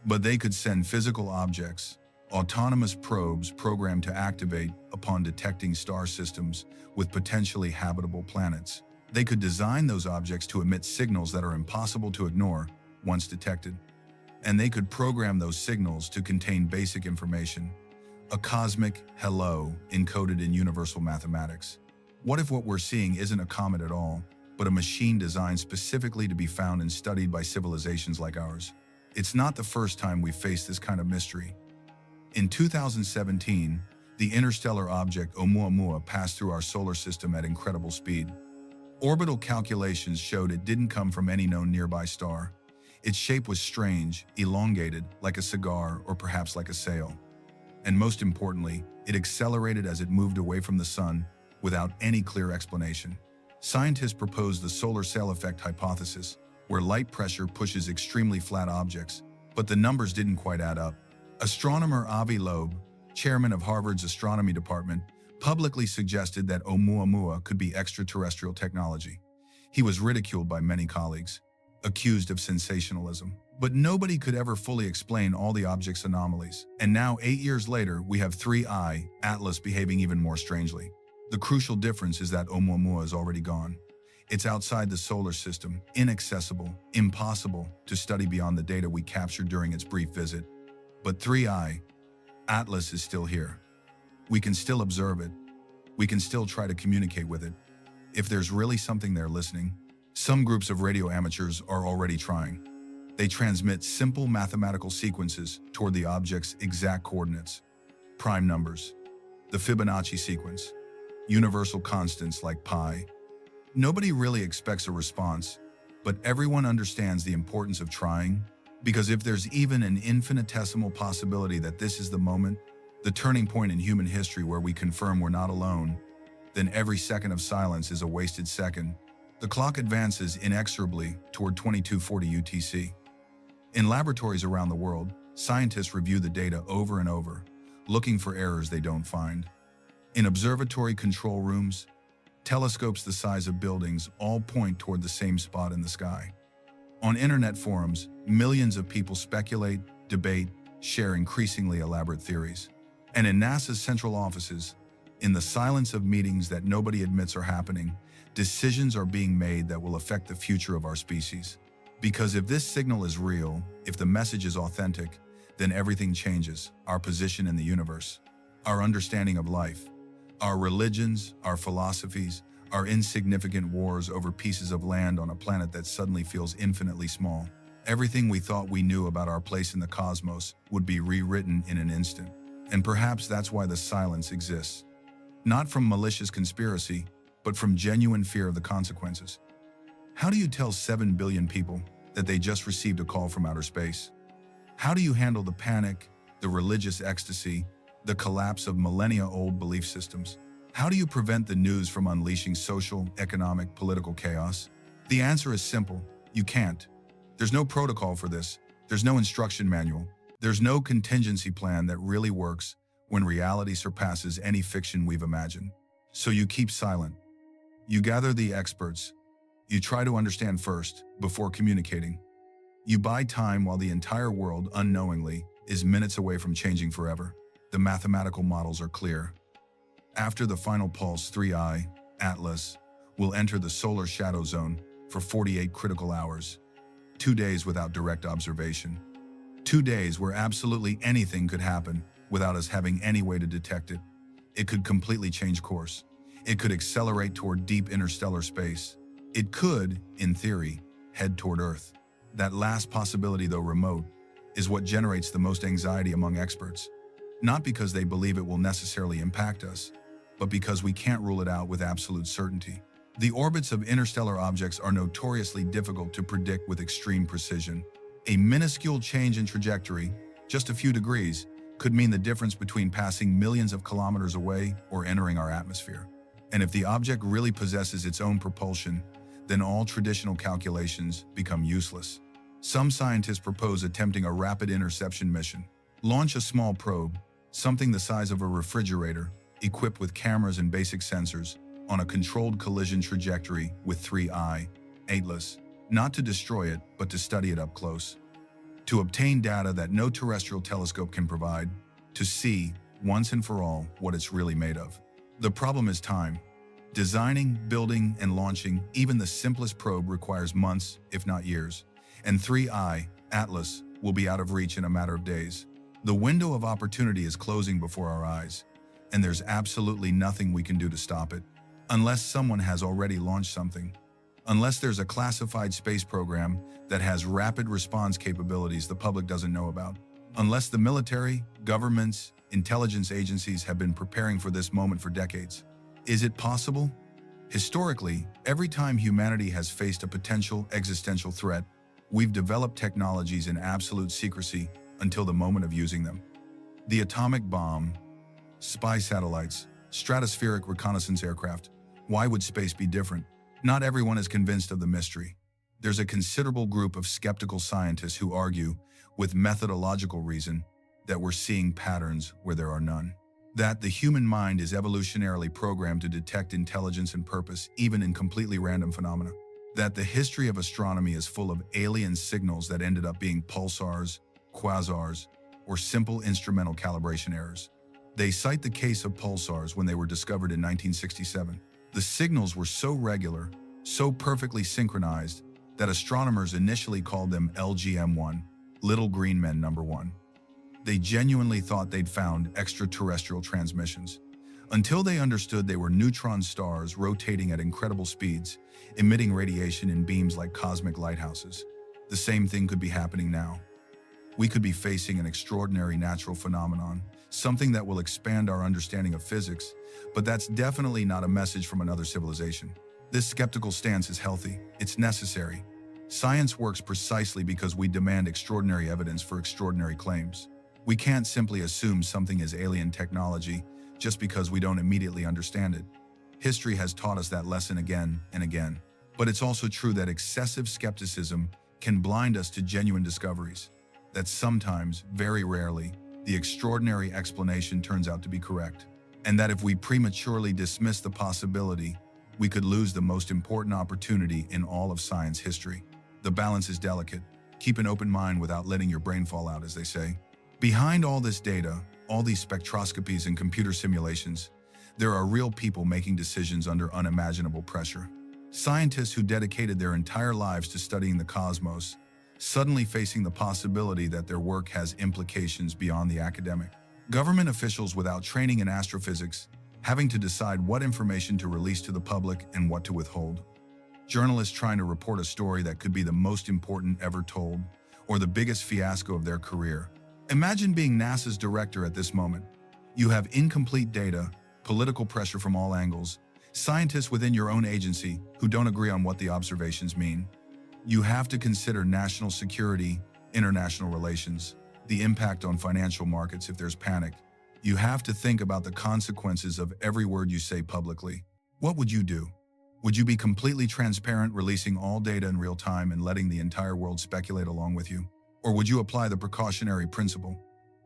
[SPEAKER 1] But they could send physical objects, autonomous probes programmed to activate upon detecting star systems with potentially habitable planets. They could design those objects to emit signals that are impossible to ignore once detected. And they could program those signals to contain basic information, a cosmic hello encoded in universal mathematics. What if what we're seeing isn't a comet at all, but a machine designed specifically to be found and studied by civilizations like ours? It's not the first time we've faced this kind of mystery. In 2017, the interstellar object Oumuamua passed through our solar system at incredible speed. Orbital calculations showed it didn't come from any known nearby star. Its shape was strange, elongated, like a cigar or perhaps like a sail. And most importantly, it accelerated as it moved away from the sun without any clear explanation. Scientists proposed the solar sail effect hypothesis, where light pressure pushes extremely flat objects, but the numbers didn't quite add up. Astronomer Avi Loeb, chairman of Harvard's astronomy department, publicly suggested that Oumuamua could be extraterrestrial technology. He was ridiculed by many colleagues, accused of sensationalism. But nobody could ever fully explain all the object's anomalies. And now, 8 years later, we have 3I, Atlas, behaving even more strangely. The crucial difference is that Oumuamua is already gone. It's outside the solar system, inaccessible, impossible to study beyond the data we captured during its brief visit. But 3I, Atlas, is still here. We can still observe it. We can still try to communicate with it. If there's really something there listening, some groups of radio amateurs are already trying. They transmit simple mathematical sequences toward the object's exact coordinates, prime numbers, the Fibonacci sequence, universal constants like pi. Nobody really expects a response, but everyone understands the importance of trying, because if there's even an infinitesimal possibility that this is the moment, the turning point in human history where we confirm we're not alone, then every second of silence is a wasted second. The clock advances inexorably toward 2240 UTC. In laboratories around the world, scientists review the data over and over, looking for errors they don't find. In observatory control rooms, telescopes the size of buildings all point toward the same spot in the sky. On internet forums, millions of people speculate, debate, share increasingly elaborate theories. And in NASA's central offices, in the silence of meetings that nobody admits are happening, decisions are being made that will affect the future of our species. Because if this signal is real, if the message is authentic, then everything changes: our position in the universe, our understanding of life, our religions, our philosophies, are insignificant wars over pieces of land on a planet that suddenly feels infinitely small. Everything we thought we knew about our place in the cosmos would be rewritten in an instant. And perhaps that's why the silence exists. Not from malicious conspiracy, but from genuine fear of the consequences. How do you tell 7 billion people that they just received a call from outer space? How do you handle the panic, the religious ecstasy, the collapse of millennia-old belief systems? How do you prevent the news from unleashing social, economic, political chaos? The answer is simple: you can't. There's no protocol for this. There's no instruction manual. There's no contingency plan that really works when reality surpasses any fiction we've imagined. So you keep silent. You gather the experts. You try to understand first, before communicating. You buy time while the entire world, unknowingly, is minutes away from changing forever. The mathematical models are clear. After the final pulse, 3I, Atlas, will enter the solar shadow zone for 48 critical hours. 2 days without direct observation. 2 days where absolutely anything could happen without us having any way to detect it. It could completely change course. It could accelerate toward deep interstellar space. It could, in theory, head toward Earth. That last possibility, though remote, is what generates the most anxiety among experts. Not because they believe it will necessarily impact us, but because we can't rule it out with absolute certainty. The orbits of interstellar objects are notoriously difficult to predict with extreme precision. A minuscule change in trajectory, just a few degrees, could mean the difference between passing millions of kilometers away or entering our atmosphere. And if the object really possesses its own propulsion, then all traditional calculations become useless. Some scientists propose attempting a rapid interception mission. Launch a small probe, something the size of a refrigerator, equipped with cameras and basic sensors, on a controlled collision trajectory with 3I, Atlas, not to destroy it, but to study it up close. To obtain data that no terrestrial telescope can provide, to see, once and for all, what it's really made of. The problem is time. Designing, building, and launching even the simplest probe requires months, if not years. And 3I, Atlas, will be out of reach in a matter of days. The window of opportunity is closing before our eyes, and there's absolutely nothing we can do to stop it. Unless someone has already launched something. Unless there's a classified space program that has rapid response capabilities the public doesn't know about. Unless the military, governments, intelligence agencies have been preparing for this moment for decades. Is it possible? Historically, every time humanity has faced a potential existential threat, we've developed technologies in absolute secrecy until the moment of using them. The atomic bomb, spy satellites, stratospheric reconnaissance aircraft. Why would space be different? Not everyone is convinced of the mystery. There's a considerable group of skeptical scientists who argue, with methodological reason, that we're seeing patterns where there are none. That the human mind is evolutionarily programmed to detect intelligence and purpose even in completely random phenomena. That the history of astronomy is full of alien signals that ended up being pulsars, quasars, or simple instrumental calibration errors. They cite the case of pulsars when they were discovered in 1967. The signals were so regular, so perfectly synchronized, that astronomers initially called them LGM-1, Little Green Men number 1. They genuinely thought they'd found extraterrestrial transmissions, until they understood they were neutron stars rotating at incredible speeds, emitting radiation in beams like cosmic lighthouses. The same thing could be happening now. We could be facing an extraordinary natural phenomenon, something that will expand our understanding of physics, but that's definitely not a message from another civilization. This skeptical stance is healthy. It's necessary. Science works precisely because we demand extraordinary evidence for extraordinary claims. We can't simply assume something is alien technology just because we don't immediately understand it. History has taught us that lesson again and again. But it's also true that excessive skepticism can blind us to genuine discoveries. That sometimes, very rarely, the extraordinary explanation turns out to be correct. And that if we prematurely dismiss the possibility, we could lose the most important opportunity in all of science history. The balance is delicate. Keep an open mind without letting your brain fall out, as they say. Behind all this data, all these spectroscopies and computer simulations, there are real people making decisions under unimaginable pressure. Scientists who dedicated their entire lives to studying the cosmos, suddenly facing the possibility that their work has implications beyond the academic. Government officials without training in astrophysics, having to decide what information to release to the public and what to withhold. Journalists trying to report a story that could be the most important ever told, or the biggest fiasco of their career. Imagine being NASA's director at this moment. You have incomplete data, political pressure from all angles, scientists within your own agency who don't agree on what the observations mean. You have to consider national security, international relations, the impact on financial markets if there's panic. You have to think about the consequences of every word you say publicly. What would you do? Would you be completely transparent, releasing all data in real time and letting the entire world speculate along with you? Or would you apply the precautionary principle,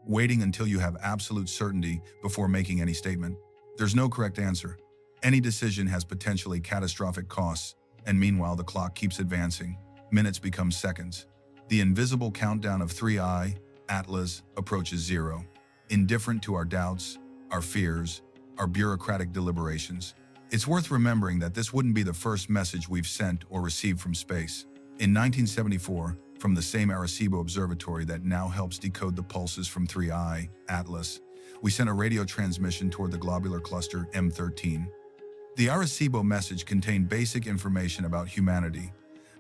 [SPEAKER 1] waiting until you have absolute certainty before making any statement? There's no correct answer. Any decision has potentially catastrophic costs, and meanwhile the clock keeps advancing. Minutes become seconds. The invisible countdown of 3I, Atlas, approaches zero. Indifferent to our doubts, our fears, our bureaucratic deliberations. It's worth remembering that this wouldn't be the first message we've sent or received from space. In 1974, from the same Arecibo observatory that now helps decode the pulses from 3I, Atlas, we sent a radio transmission toward the globular cluster M13. The Arecibo message contained basic information about humanity,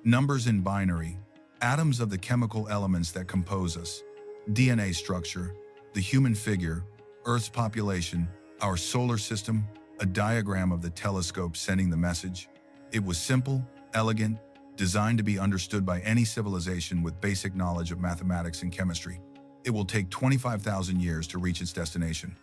[SPEAKER 1] numbers in binary, atoms of the chemical elements that compose us, DNA structure, the human figure, Earth's population, our solar system, a diagram of the telescope sending the message. It was simple, elegant, designed to be understood by any civilization with basic knowledge of mathematics and chemistry. It will take 25,000 years to reach its destination.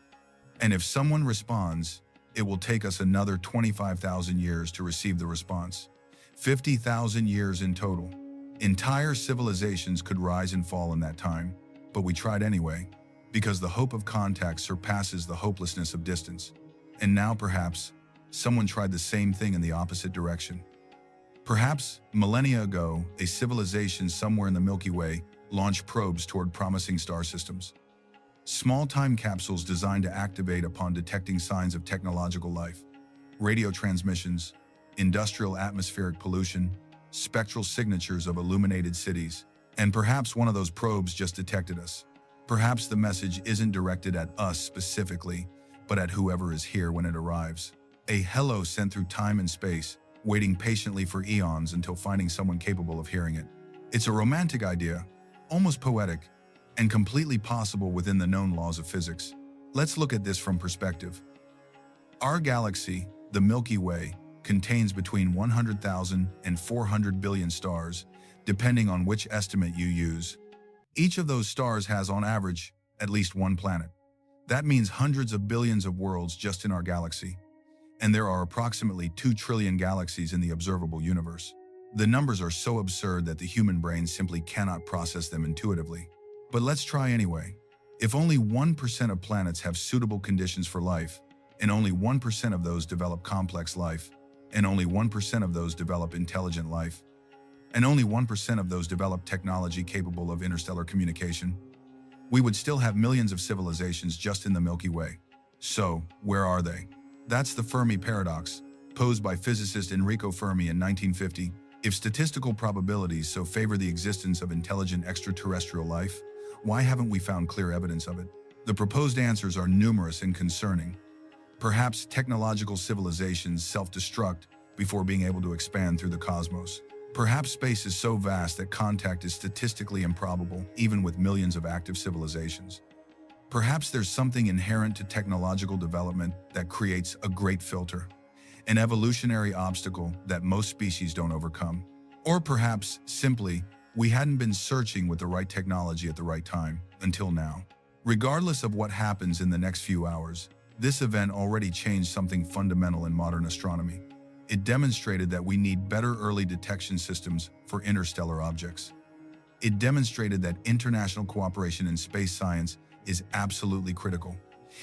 [SPEAKER 1] And if someone responds, it will take us another 25,000 years to receive the response. 50,000 years in total. Entire civilizations could rise and fall in that time, but we tried anyway, because the hope of contact surpasses the hopelessness of distance. And now perhaps, someone tried the same thing in the opposite direction. Perhaps, millennia ago, a civilization somewhere in the Milky Way launched probes toward promising star systems. Small time capsules designed to activate upon detecting signs of technological life. Radio transmissions, industrial atmospheric pollution, spectral signatures of illuminated cities. And perhaps one of those probes just detected us. Perhaps the message isn't directed at us specifically, but at whoever is here when it arrives. A hello sent through time and space, waiting patiently for eons until finding someone capable of hearing it. It's a romantic idea, almost poetic, and completely possible within the known laws of physics. Let's look at this from perspective. Our galaxy, the Milky Way, contains between 100,000 and 400 billion stars, depending on which estimate you use. Each of those stars has, on average, at least one planet. That means hundreds of billions of worlds just in our galaxy. And there are approximately 2 trillion galaxies in the observable universe. The numbers are so absurd that the human brain simply cannot process them intuitively. But let's try anyway. If only 1% of planets have suitable conditions for life, and only 1% of those develop complex life, and only 1% of those develop intelligent life, and only 1% of those develop technology capable of interstellar communication, we would still have millions of civilizations just in the Milky Way. So, where are they? That's the Fermi paradox, posed by physicist Enrico Fermi in 1950. If statistical probabilities so favor the existence of intelligent extraterrestrial life, why haven't we found clear evidence of it? The proposed answers are numerous and concerning. Perhaps technological civilizations self-destruct before being able to expand through the cosmos. Perhaps space is so vast that contact is statistically improbable, even with millions of active civilizations. Perhaps there's something inherent to technological development that creates a great filter, an evolutionary obstacle that most species don't overcome. Or perhaps, simply, we hadn't been searching with the right technology at the right time, until now. Regardless of what happens in the next few hours, this event already changed something fundamental in modern astronomy. It demonstrated that we need better early detection systems for interstellar objects. It demonstrated that international cooperation in space science is absolutely critical.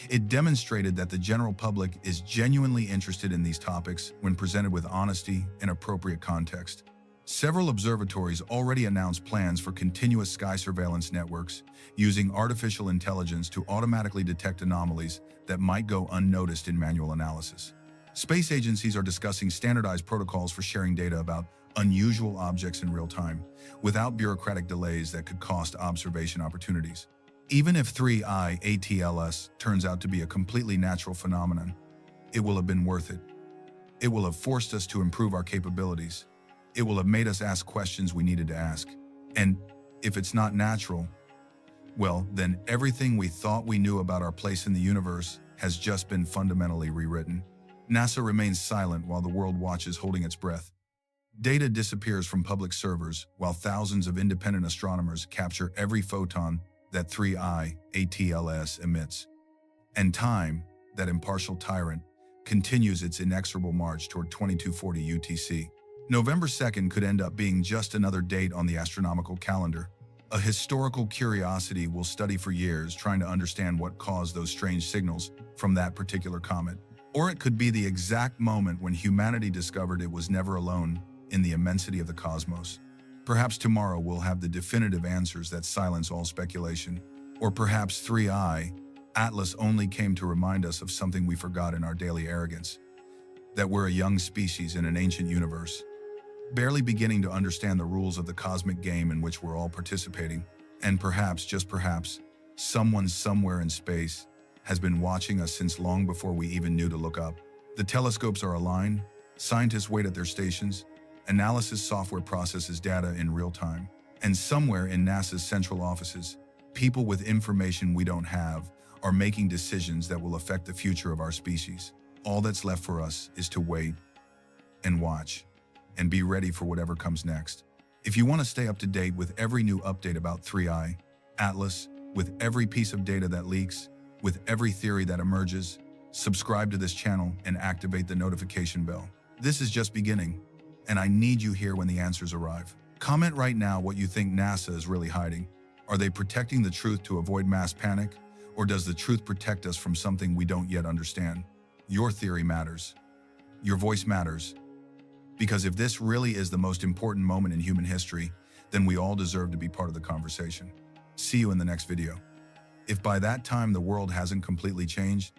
[SPEAKER 1] It demonstrated that the general public is genuinely interested in these topics when presented with honesty and appropriate context. Several observatories already announced plans for continuous sky surveillance networks using artificial intelligence to automatically detect anomalies that might go unnoticed in manual analysis. Space agencies are discussing standardized protocols for sharing data about unusual objects in real time, without bureaucratic delays that could cost observation opportunities. Even if 3I ATLS turns out to be a completely natural phenomenon, it will have been worth it. It will have forced us to improve our capabilities. It will have made us ask questions we needed to ask. And if it's not natural, well, then everything we thought we knew about our place in the universe has just been fundamentally rewritten. NASA remains silent while the world watches, holding its breath. Data disappears from public servers while thousands of independent astronomers capture every photon that 3I ATLS emits. And time, that impartial tyrant, continues its inexorable march toward 2240 UTC. November 2nd could end up being just another date on the astronomical calendar. A historical curiosity we'll study for years, trying to understand what caused those strange signals from that particular comet. Or it could be the exact moment when humanity discovered it was never alone in the immensity of the cosmos. Perhaps tomorrow we'll have the definitive answers that silence all speculation. Or perhaps 3I Atlas only came to remind us of something we forgot in our daily arrogance, that we're a young species in an ancient universe, barely beginning to understand the rules of the cosmic game in which we're all participating. And perhaps, just perhaps, someone somewhere in space has been watching us since long before we even knew to look up. The telescopes are aligned, scientists wait at their stations, analysis software processes data in real time, and somewhere in NASA's central offices, people with information we don't have are making decisions that will affect the future of our species. All that's left for us is to wait and watch and be ready for whatever comes next. If you want to stay up to date with every new update about 3I Atlas, with every piece of data that leaks, with every theory that emerges, subscribe to this channel and activate the notification bell. This is just beginning, and I need you here when the answers arrive. Comment right now what you think NASA is really hiding. Are they protecting the truth to avoid mass panic? Or does the truth protect us from something we don't yet understand? Your theory matters. Your voice matters. Because if this really is the most important moment in human history, then we all deserve to be part of the conversation. See you in the next video. If by that time the world hasn't completely changed,